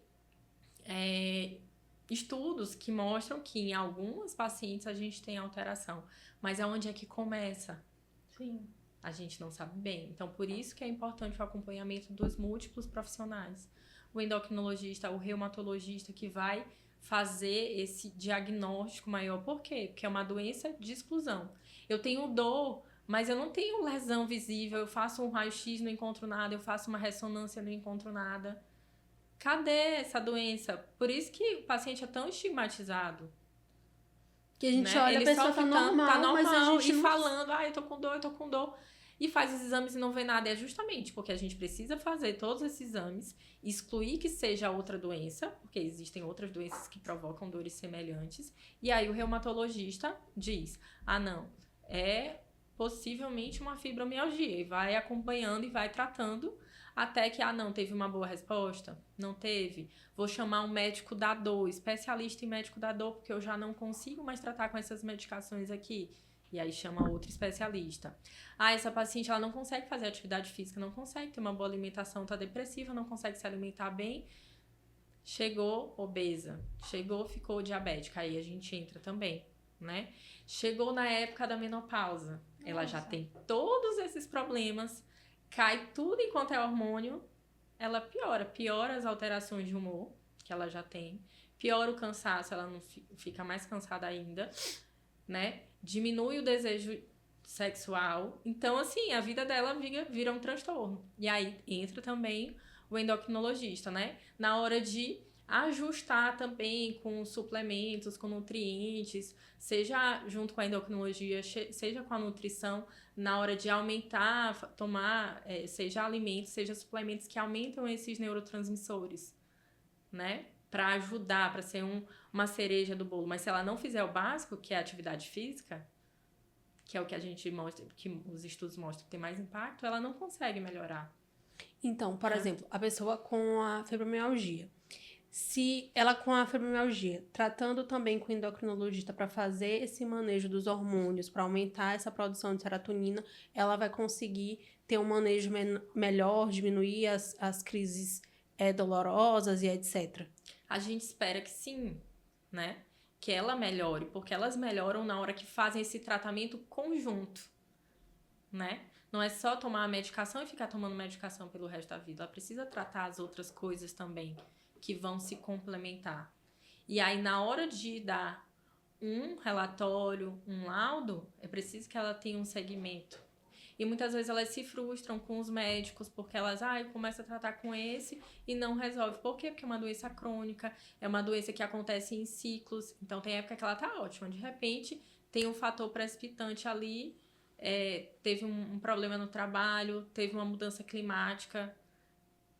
estudos que mostram que em algumas pacientes a gente tem alteração. Mas aonde é que começa? Sim. A gente não sabe bem. Então, por isso que é importante o acompanhamento dos múltiplos profissionais. O endocrinologista, o reumatologista que vai fazer esse diagnóstico maior. Por quê? Porque é uma doença de exclusão. Eu tenho dor, mas eu não tenho lesão visível. Eu faço um raio-x, não encontro nada. Eu faço uma ressonância, não encontro nada. Cadê essa doença? Por isso que o paciente é tão estigmatizado. Que a gente olha, Ele a pessoa tá normal, mas a gente não... falando, eu tô com dor. E faz os exames e não vê nada. É justamente porque a gente precisa fazer todos esses exames, excluir que seja outra doença, porque existem outras doenças que provocam dores semelhantes. E aí o reumatologista diz, não, é possivelmente uma fibromialgia. E vai acompanhando e vai tratando até que, não, teve uma boa resposta? Não teve? Vou chamar um médico da dor, especialista em médico da dor, porque eu já não consigo mais tratar com essas medicações aqui. E aí chama outro especialista. Ah, essa paciente ela não consegue fazer atividade física, não consegue ter uma boa alimentação, tá depressiva, não consegue se alimentar bem. Chegou obesa, chegou, ficou diabética, aí a gente entra também, né? Chegou na época da menopausa, ela já tem todos esses problemas, cai tudo enquanto é hormônio, ela piora as alterações de humor que ela já tem, piora o cansaço, ela não fica mais cansada ainda, né? Diminui o desejo sexual. Então, assim, a vida dela vira um transtorno. E aí entra também o endocrinologista, né? Na hora de ajustar também com suplementos, com nutrientes, seja junto com a endocrinologia, seja com a nutrição, na hora de aumentar, tomar, seja alimentos, seja suplementos que aumentam esses neurotransmissores, né? Para ajudar, para ser uma cereja do bolo. Mas se ela não fizer o básico, que é a atividade física, que é o que a gente mostra, que os estudos mostram que tem mais impacto, ela não consegue melhorar. Então, por exemplo, a pessoa com a fibromialgia. Se ela com a fibromialgia, tratando também com o endocrinologista para fazer esse manejo dos hormônios, para aumentar essa produção de serotonina, ela vai conseguir ter um manejo melhor, diminuir as crises dolorosas e etc. A gente espera que sim, né? Que ela melhore, porque elas melhoram na hora que fazem esse tratamento conjunto, né? Não é só tomar a medicação e ficar tomando medicação pelo resto da vida. Ela precisa tratar as outras coisas também, que vão se complementar. E aí, na hora de dar um relatório, um laudo, é preciso que ela tenha um segmento. E muitas vezes elas se frustram com os médicos, porque elas, começam a tratar com esse e não resolve. Por quê? Porque é uma doença crônica, é uma doença que acontece em ciclos. Então, tem época que ela tá ótima. De repente, tem um fator precipitante ali, teve um problema no trabalho, teve uma mudança climática,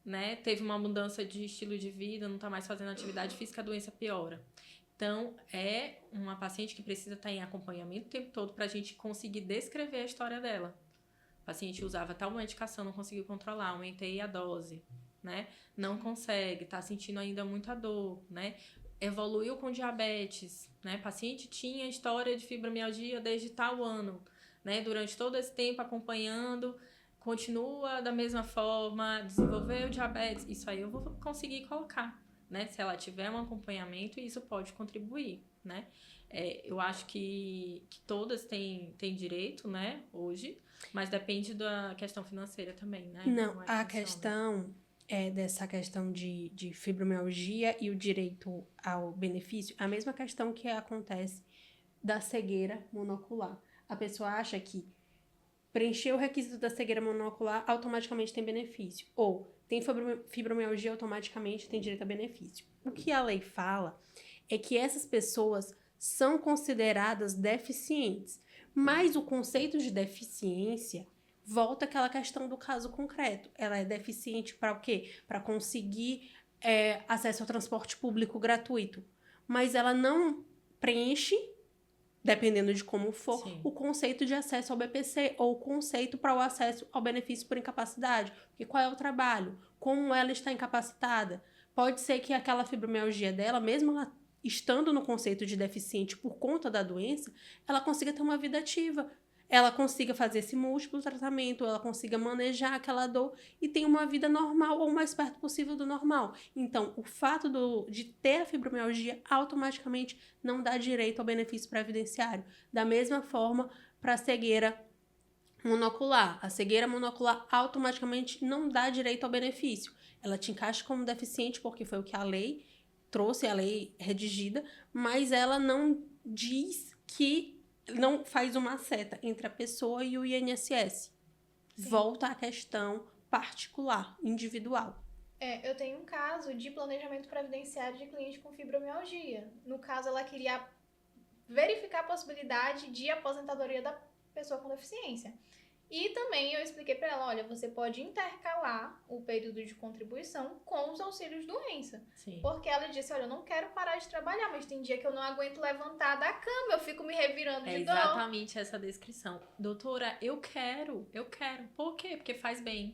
né? Teve uma mudança de estilo de vida, não tá mais fazendo atividade física, a doença piora. Então, é uma paciente que precisa estar em acompanhamento o tempo todo pra gente conseguir descrever a história dela. O paciente usava tal medicação, não conseguiu controlar, aumentei a dose, né? Não consegue, tá sentindo ainda muita dor, né? Evoluiu com diabetes, né? Paciente tinha história de fibromialgia desde tal ano, né? Durante todo esse tempo acompanhando, continua da mesma forma, desenvolveu diabetes, isso aí eu vou conseguir colocar, né? Se ela tiver um acompanhamento, isso pode contribuir, né? Eu acho que todas têm direito, né, hoje, mas depende da questão financeira também, né? Não, a questão dessa questão de fibromialgia e o direito ao benefício, a mesma questão que acontece da cegueira monocular. A pessoa acha que preencher o requisito da cegueira monocular automaticamente tem benefício, ou tem fibromialgia automaticamente tem direito a benefício. O que a lei fala é que essas pessoas são consideradas deficientes, mas o conceito de deficiência volta àquela questão do caso concreto. Ela é deficiente para o quê? Para conseguir acesso ao transporte público gratuito, mas ela não preenche, dependendo de como for, sim, o conceito de acesso ao BPC ou o conceito para o acesso ao benefício por incapacidade. Porque qual é o trabalho? Como ela está incapacitada? Pode ser que aquela fibromialgia dela, mesmo ela estando no conceito de deficiente por conta da doença, ela consiga ter uma vida ativa. Ela consiga fazer esse múltiplo tratamento, ela consiga manejar aquela dor e ter uma vida normal ou o mais perto possível do normal. Então, o fato de ter a fibromialgia automaticamente não dá direito ao benefício previdenciário. Da mesma forma, para a cegueira monocular. A cegueira monocular automaticamente não dá direito ao benefício. Ela te encaixa como deficiente porque foi o que a lei trouxe, a lei redigida, mas ela não diz que não faz uma seta entre a pessoa e o INSS. Sim. Volta à questão particular, individual. Eu tenho um caso de planejamento previdenciário de cliente com fibromialgia. No caso, ela queria verificar a possibilidade de aposentadoria da pessoa com deficiência. E também eu expliquei para ela, olha, você pode intercalar o período de contribuição com os auxílios doença. Sim. Porque ela disse, olha, eu não quero parar de trabalhar, mas tem dia que eu não aguento levantar da cama, eu fico me revirando de dor. É exatamente essa descrição. Doutora, eu quero. Por quê? Porque faz bem.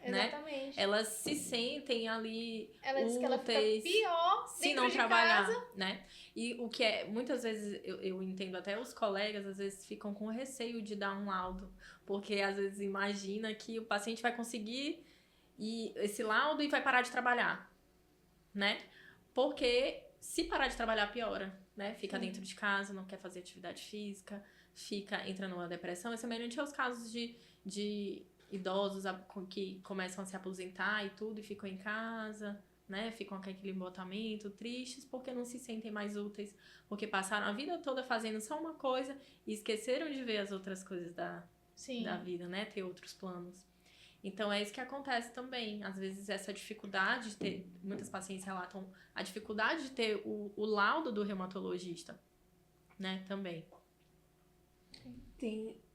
né? Exatamente. Elas se sentem ali Ela diz que ela fica úteis pior se dentro não de trabalhar, casa. né? E o que é, muitas vezes eu entendo até os colegas, às vezes ficam com receio de dar um laudo, porque às vezes imagina que o paciente vai conseguir esse laudo e vai parar de trabalhar, né? Porque se parar de trabalhar, piora, né? Fica dentro de casa, não quer fazer atividade física, entra numa depressão. É semelhante aos casos de idosos que começam a se aposentar e tudo, e ficam em casa, né? Ficam com aquele embotamento, tristes, porque não se sentem mais úteis, porque passaram a vida toda fazendo só uma coisa e esqueceram de ver as outras coisas da vida, né? Ter outros planos. Então, é isso que acontece também. Às vezes, essa dificuldade de ter... Muitas pacientes relatam a dificuldade de ter o laudo do reumatologista, né? Também.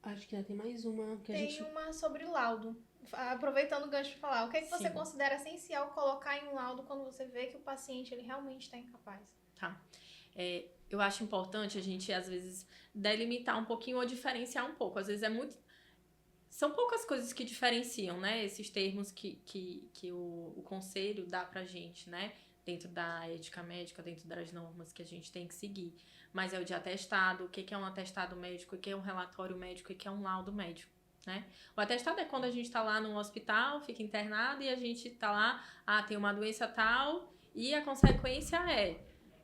Acho que ainda tem mais uma que a gente... Tem uma sobre laudo. Aproveitando o gancho para falar, o que é que você Sim. considera essencial colocar em um laudo quando você vê que o paciente ele realmente está incapaz? Tá. Eu acho importante a gente, às vezes, delimitar um pouquinho ou diferenciar um pouco. Às vezes são poucas coisas que diferenciam, né? Esses termos que o conselho dá pra gente, né? Dentro da ética médica, dentro das normas que a gente tem que seguir. Mas é o de atestado, o que é um atestado médico, o que é um relatório médico, o que é um laudo médico, né? O atestado é quando a gente tá lá no hospital, fica internado e a gente tá lá, tem uma doença tal e a consequência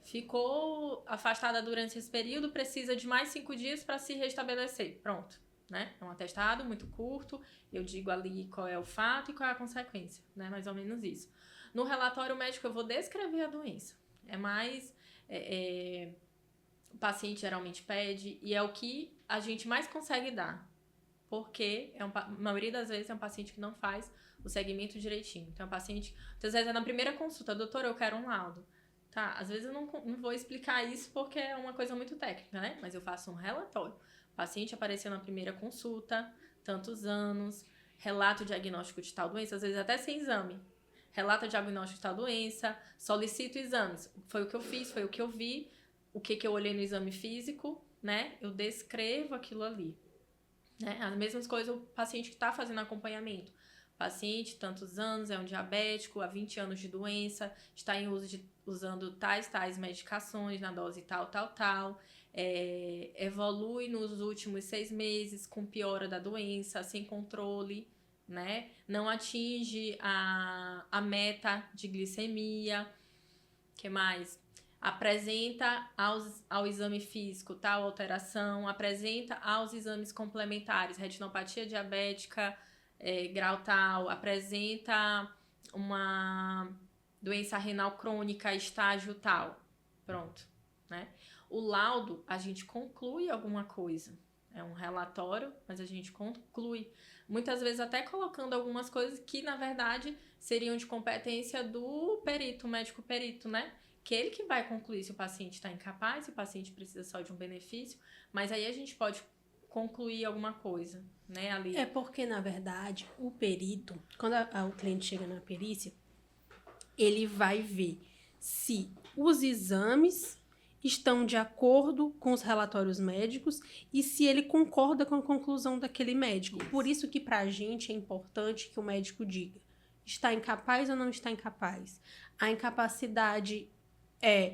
ficou afastada durante esse período, precisa de mais 5 dias para se restabelecer. Pronto. Né? É um atestado muito curto, eu digo ali qual é o fato e qual é a consequência, né? Mais ou menos isso. No relatório médico eu vou descrever a doença. É mais... o paciente geralmente pede e é o que a gente mais consegue dar. Porque a maioria das vezes é um paciente que não faz o segmento direitinho. Então, é um paciente... Às vezes é na primeira consulta, doutor, eu quero um laudo. Tá, às vezes eu não vou explicar isso porque é uma coisa muito técnica, né? Mas eu faço um relatório. O paciente apareceu na primeira consulta, tantos anos, relato diagnóstico de tal doença, às vezes até sem exame. Relato diagnóstico de tal doença, solicito exames. Foi o que eu fiz, foi o que eu vi, o que eu olhei no exame físico, né? Eu descrevo aquilo ali. Né? As mesmas coisas o paciente que está fazendo acompanhamento. Paciente, tantos anos, é um diabético, há 20 anos de doença, está em usando tais medicações na dose tal, evolui nos últimos 6 meses com piora da doença, sem controle, né? Não atinge a meta de glicemia, que mais? Apresenta ao exame físico tal alteração, apresenta aos exames complementares, retinopatia diabética, grau tal, apresenta uma doença renal crônica, estágio tal. Pronto, né? O laudo, a gente conclui alguma coisa. É um relatório, mas a gente conclui. Muitas vezes até colocando algumas coisas que, na verdade, seriam de competência do perito, médico perito, né? Que ele que vai concluir se o paciente está incapaz, se o paciente precisa só de um benefício, mas aí a gente pode concluir alguma coisa, né, ali. É porque, na verdade, o perito, quando o cliente chega na perícia, ele vai ver se os exames estão de acordo com os relatórios médicos e se ele concorda com a conclusão daquele médico. Isso. Por isso que pra gente é importante que o médico diga, está incapaz ou não está incapaz? A incapacidade é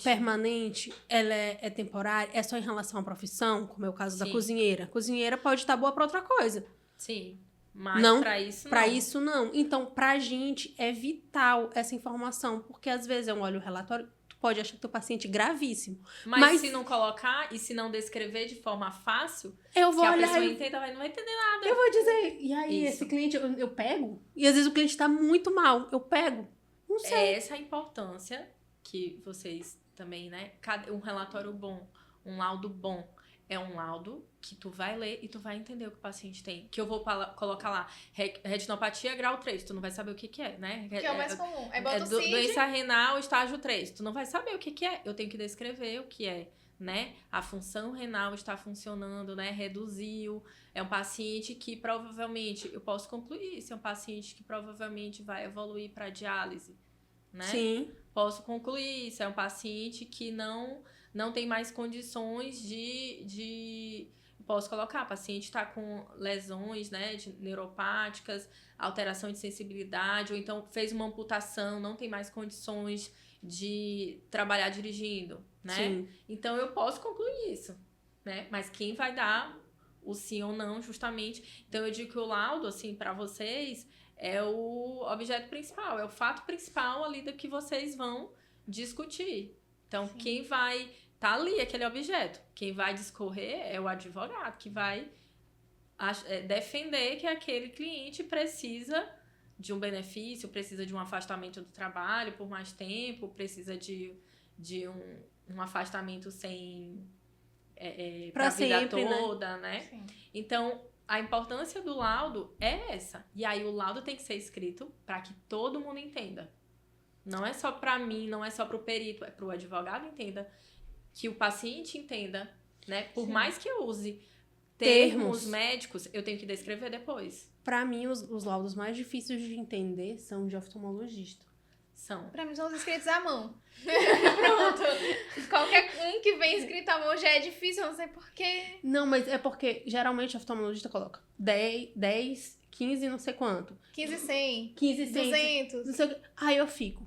permanente, ela é temporária, é só em relação à profissão, como é o caso da cozinheira. A cozinheira pode estar boa para outra coisa. Sim, mas não, para isso não. Para isso não. Então, pra gente é vital essa informação, porque às vezes eu olho o relatório, tu pode achar que teu paciente é gravíssimo. Mas se não colocar e se não descrever de forma fácil, eu vou que olhar, a pessoa entenda, não vai entender nada. Eu vou dizer, e aí esse cliente eu pego? E às vezes o cliente tá muito mal, eu pego? Não sei. É essa a importância que vocês também, né? Um relatório bom, um laudo bom, é um laudo que tu vai ler e tu vai entender o que o paciente tem. Que eu vou colocar lá, retinopatia grau 3, tu não vai saber o que é, né? Que é o mais comum. Bota o CID. Doença renal estágio 3, tu não vai saber o que é. Eu tenho que descrever o que é, né? A função renal está funcionando, né? Reduziu. É um paciente que provavelmente, eu posso concluir, isso é um paciente que provavelmente vai evoluir para diálise, né? Sim. Posso concluir, isso é um paciente que não tem mais condições de posso colocar, paciente está com lesões, né, neuropáticas, alteração de sensibilidade, ou então fez uma amputação, não tem mais condições de trabalhar dirigindo, né? Sim. Então, eu posso concluir isso, né? Mas quem vai dar o sim ou não, justamente... Então, eu digo que o laudo, assim, para vocês, é o objeto principal, é o fato principal ali do que vocês vão discutir. Então, Sim. quem vai... Tá ali aquele objeto. Quem vai discorrer é o advogado, que vai defender que aquele cliente precisa de um benefício, precisa de um afastamento do trabalho por mais tempo, precisa de um afastamento sem... pra vida sempre, toda, né? Sim. Então, a importância do laudo é essa. E aí, o laudo tem que ser escrito para que todo mundo entenda. Não é só para mim, não é só para o perito, é para o advogado entenda, que o paciente entenda, né? Por Sim. mais que eu use Termos. termos médicos, eu tenho que descrever depois. Pra mim, os laudos mais difíceis de entender são de oftalmologista. São. Pra mim são os escritos à mão. Pronto. Qualquer um que vem escrito à mão já é difícil, eu não sei porquê. Não, mas é porque geralmente o oftalmologista coloca 10, 15 não sei quanto. 15 100, 15, 100. 200. Não sei o quê. Aí eu fico.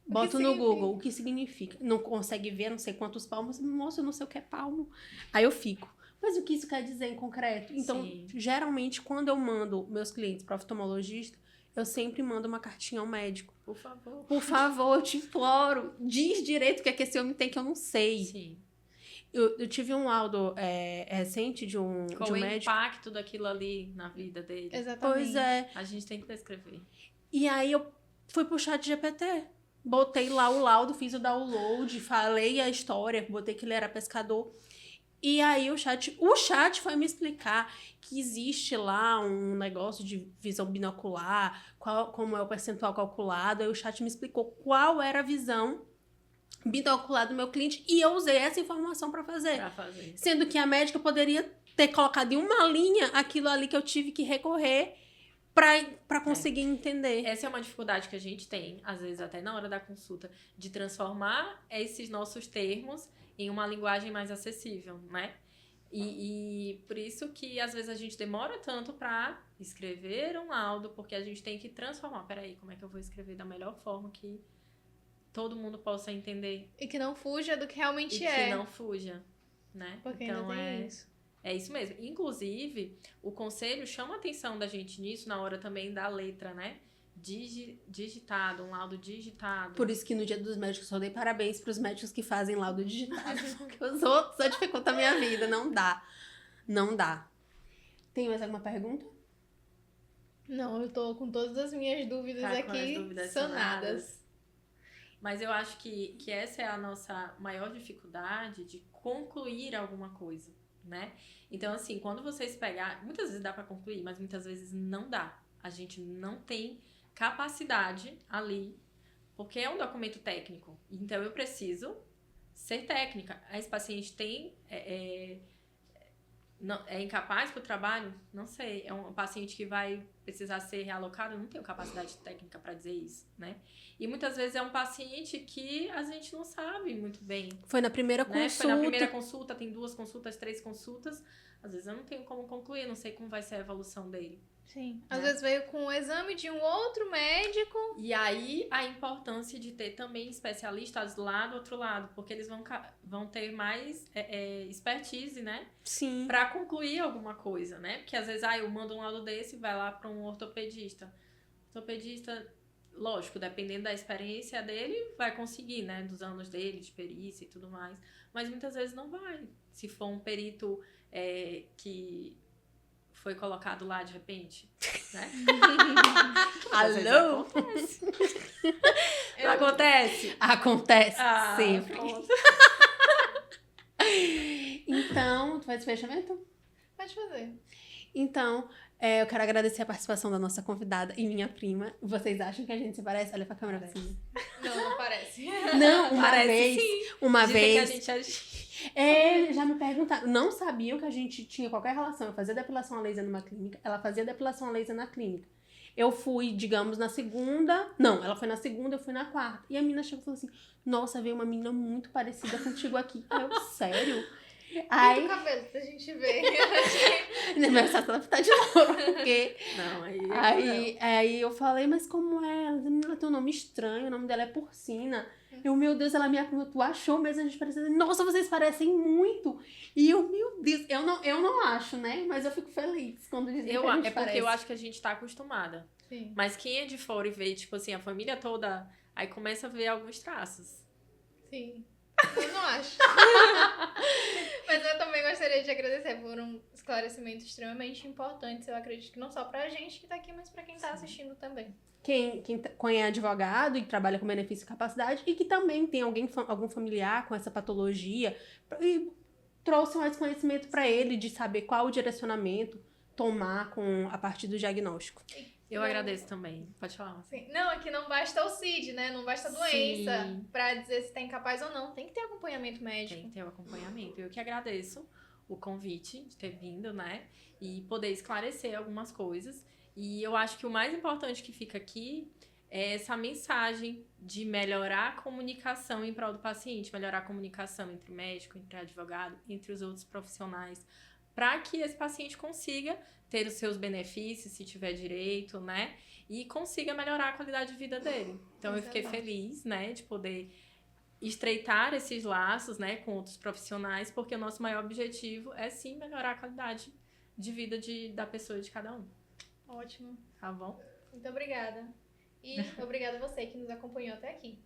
que Boto no significa? Google o que significa. Não consegue ver não sei quantos palmos. Moça, eu não sei o que é palmo. Aí eu fico. Mas o que isso quer dizer em concreto? Então, Sim. geralmente, quando eu mando meus clientes para oftalmologista, eu sempre mando uma cartinha ao médico. Por favor. Por favor, eu te imploro. Diz direito o que é que esse homem tem que eu não sei. Sim. Eu tive um laudo recente de um Qual o médico. impacto daquilo ali na vida dele? Exatamente. Pois é. A gente tem que descrever. E aí eu fui pro chat GPT. Botei lá o laudo, fiz o download, falei a história, botei que ele era pescador. E aí o chat foi me explicar que existe lá um negócio de visão binocular, como é o percentual calculado. Aí o chat me explicou qual era a visão binocular do meu cliente e eu usei essa informação para fazer. Pra fazer. Sendo que a médica poderia ter colocado em uma linha aquilo ali que eu tive que recorrer pra conseguir entender. Essa é uma dificuldade que a gente tem, às vezes até na hora da consulta, de transformar esses nossos termos em uma linguagem mais acessível, né? E por isso que às vezes a gente demora tanto para escrever um laudo, porque a gente tem que transformar. Peraí, como é que eu vou escrever da melhor forma que todo mundo possa entender E que não fuja do que realmente e é. que não fuja, né? Porque Então ainda tem isso. é isso mesmo. Inclusive, o conselho chama a atenção da gente nisso na hora também da letra, né? Digitado, um laudo digitado. Por isso que no Dia dos Médicos eu dei parabéns pros médicos que fazem laudo digitado. Porque os outros só dificultam a minha vida. Não dá. Não dá. Tem mais alguma pergunta? Não, eu tô com todas as minhas dúvidas Tá com as aqui dúvidas sanadas. Mas eu acho que essa é a nossa maior dificuldade de concluir alguma coisa, né? Então, assim, quando vocês pegar... Muitas vezes dá pra concluir, mas muitas vezes não dá. A gente não tem capacidade ali, porque é um documento técnico. Então, eu preciso ser técnica. Esse paciente tem... é incapaz para o trabalho? Não sei. É um paciente que vai precisar ser realocado? Eu não tenho capacidade técnica para dizer isso, né? E muitas vezes é um paciente que a gente não sabe muito bem. Foi na primeira Né? consulta. Foi na primeira consulta, tem 2 consultas, 3 consultas. Às vezes eu não tenho como concluir, não sei como vai ser a evolução dele. Sim. Às Né? vezes veio com o exame de um outro médico. E aí, a importância de ter também especialistas lá do outro lado, porque eles vão ter mais expertise, né? Sim. Pra concluir alguma coisa, né? Porque às vezes, eu mando um laudo desse e vai lá pra um ortopedista. Ortopedista, lógico, dependendo da experiência dele, vai conseguir, né? Dos anos dele, de perícia e tudo mais. Mas muitas vezes não vai. Se for um perito que foi colocado lá de repente, né? Às vezes Alô? acontece. Acontece. Acontece Ah, sempre. pronto. Então, tu faz fechamento? Pode fazer. Então, eu quero agradecer a participação da nossa convidada e minha prima. Vocês acham que a gente se parece? Olha pra câmera assim. Não parece. Não, uma Parece vez. sim. Uma Dizem vez. que a gente Já me perguntaram. Não sabiam que a gente tinha qualquer relação. Eu fazia depilação a laser numa clínica, ela fazia depilação a laser na clínica. Eu fui, digamos, na segunda. Não, ela foi na segunda, eu fui na quarta. E a menina chegou e falou assim: Nossa, veio uma menina muito parecida contigo aqui. Aí eu, sério? Pinta Aí, o cabelo pra gente ver. mas só ela tá de louro, porque... Não, Aí eu falei, mas como é? Ela tem um nome estranho, o nome dela é Porcina. Eu, meu Deus, ela me perguntou, tu achou mesmo? A gente parece... Nossa, vocês parecem muito. E eu, meu Deus, eu não acho, né? Mas eu fico feliz quando dizem que a gente é porque parece. eu acho que a gente tá acostumada. Sim. Mas quem é de fora e vê, tipo assim, a família toda, aí começa a ver alguns traços. Sim. Eu não acho. Mas eu também gostaria de agradecer por um esclarecimento extremamente importante. Eu acredito que não só pra gente que tá aqui, mas pra quem tá assistindo também. Quem é advogado e trabalha com benefício e capacidade e que também tem algum familiar com essa patologia e trouxe mais conhecimento para ele de saber qual o direcionamento tomar a partir do diagnóstico. Eu agradeço também. Pode falar. Sim. Não, é que não basta o CID, né? Não basta a doença Sim. pra dizer se tá incapaz ou não. Tem que ter acompanhamento médico. Tem que ter o acompanhamento. Eu que agradeço o convite de ter vindo, né? E poder esclarecer algumas coisas. E eu acho que o mais importante que fica aqui é essa mensagem de melhorar a comunicação em prol do paciente, melhorar a comunicação entre médico, entre advogado, entre os outros profissionais, para que esse paciente consiga ter os seus benefícios, se tiver direito, né? E consiga melhorar a qualidade de vida dele. Então, eu fiquei feliz, né, de poder estreitar esses laços, né, com outros profissionais, porque o nosso maior objetivo é, sim, melhorar a qualidade de vida da pessoa, de cada um. Ótimo. Tá bom? Muito obrigada. E obrigada a você que nos acompanhou até aqui.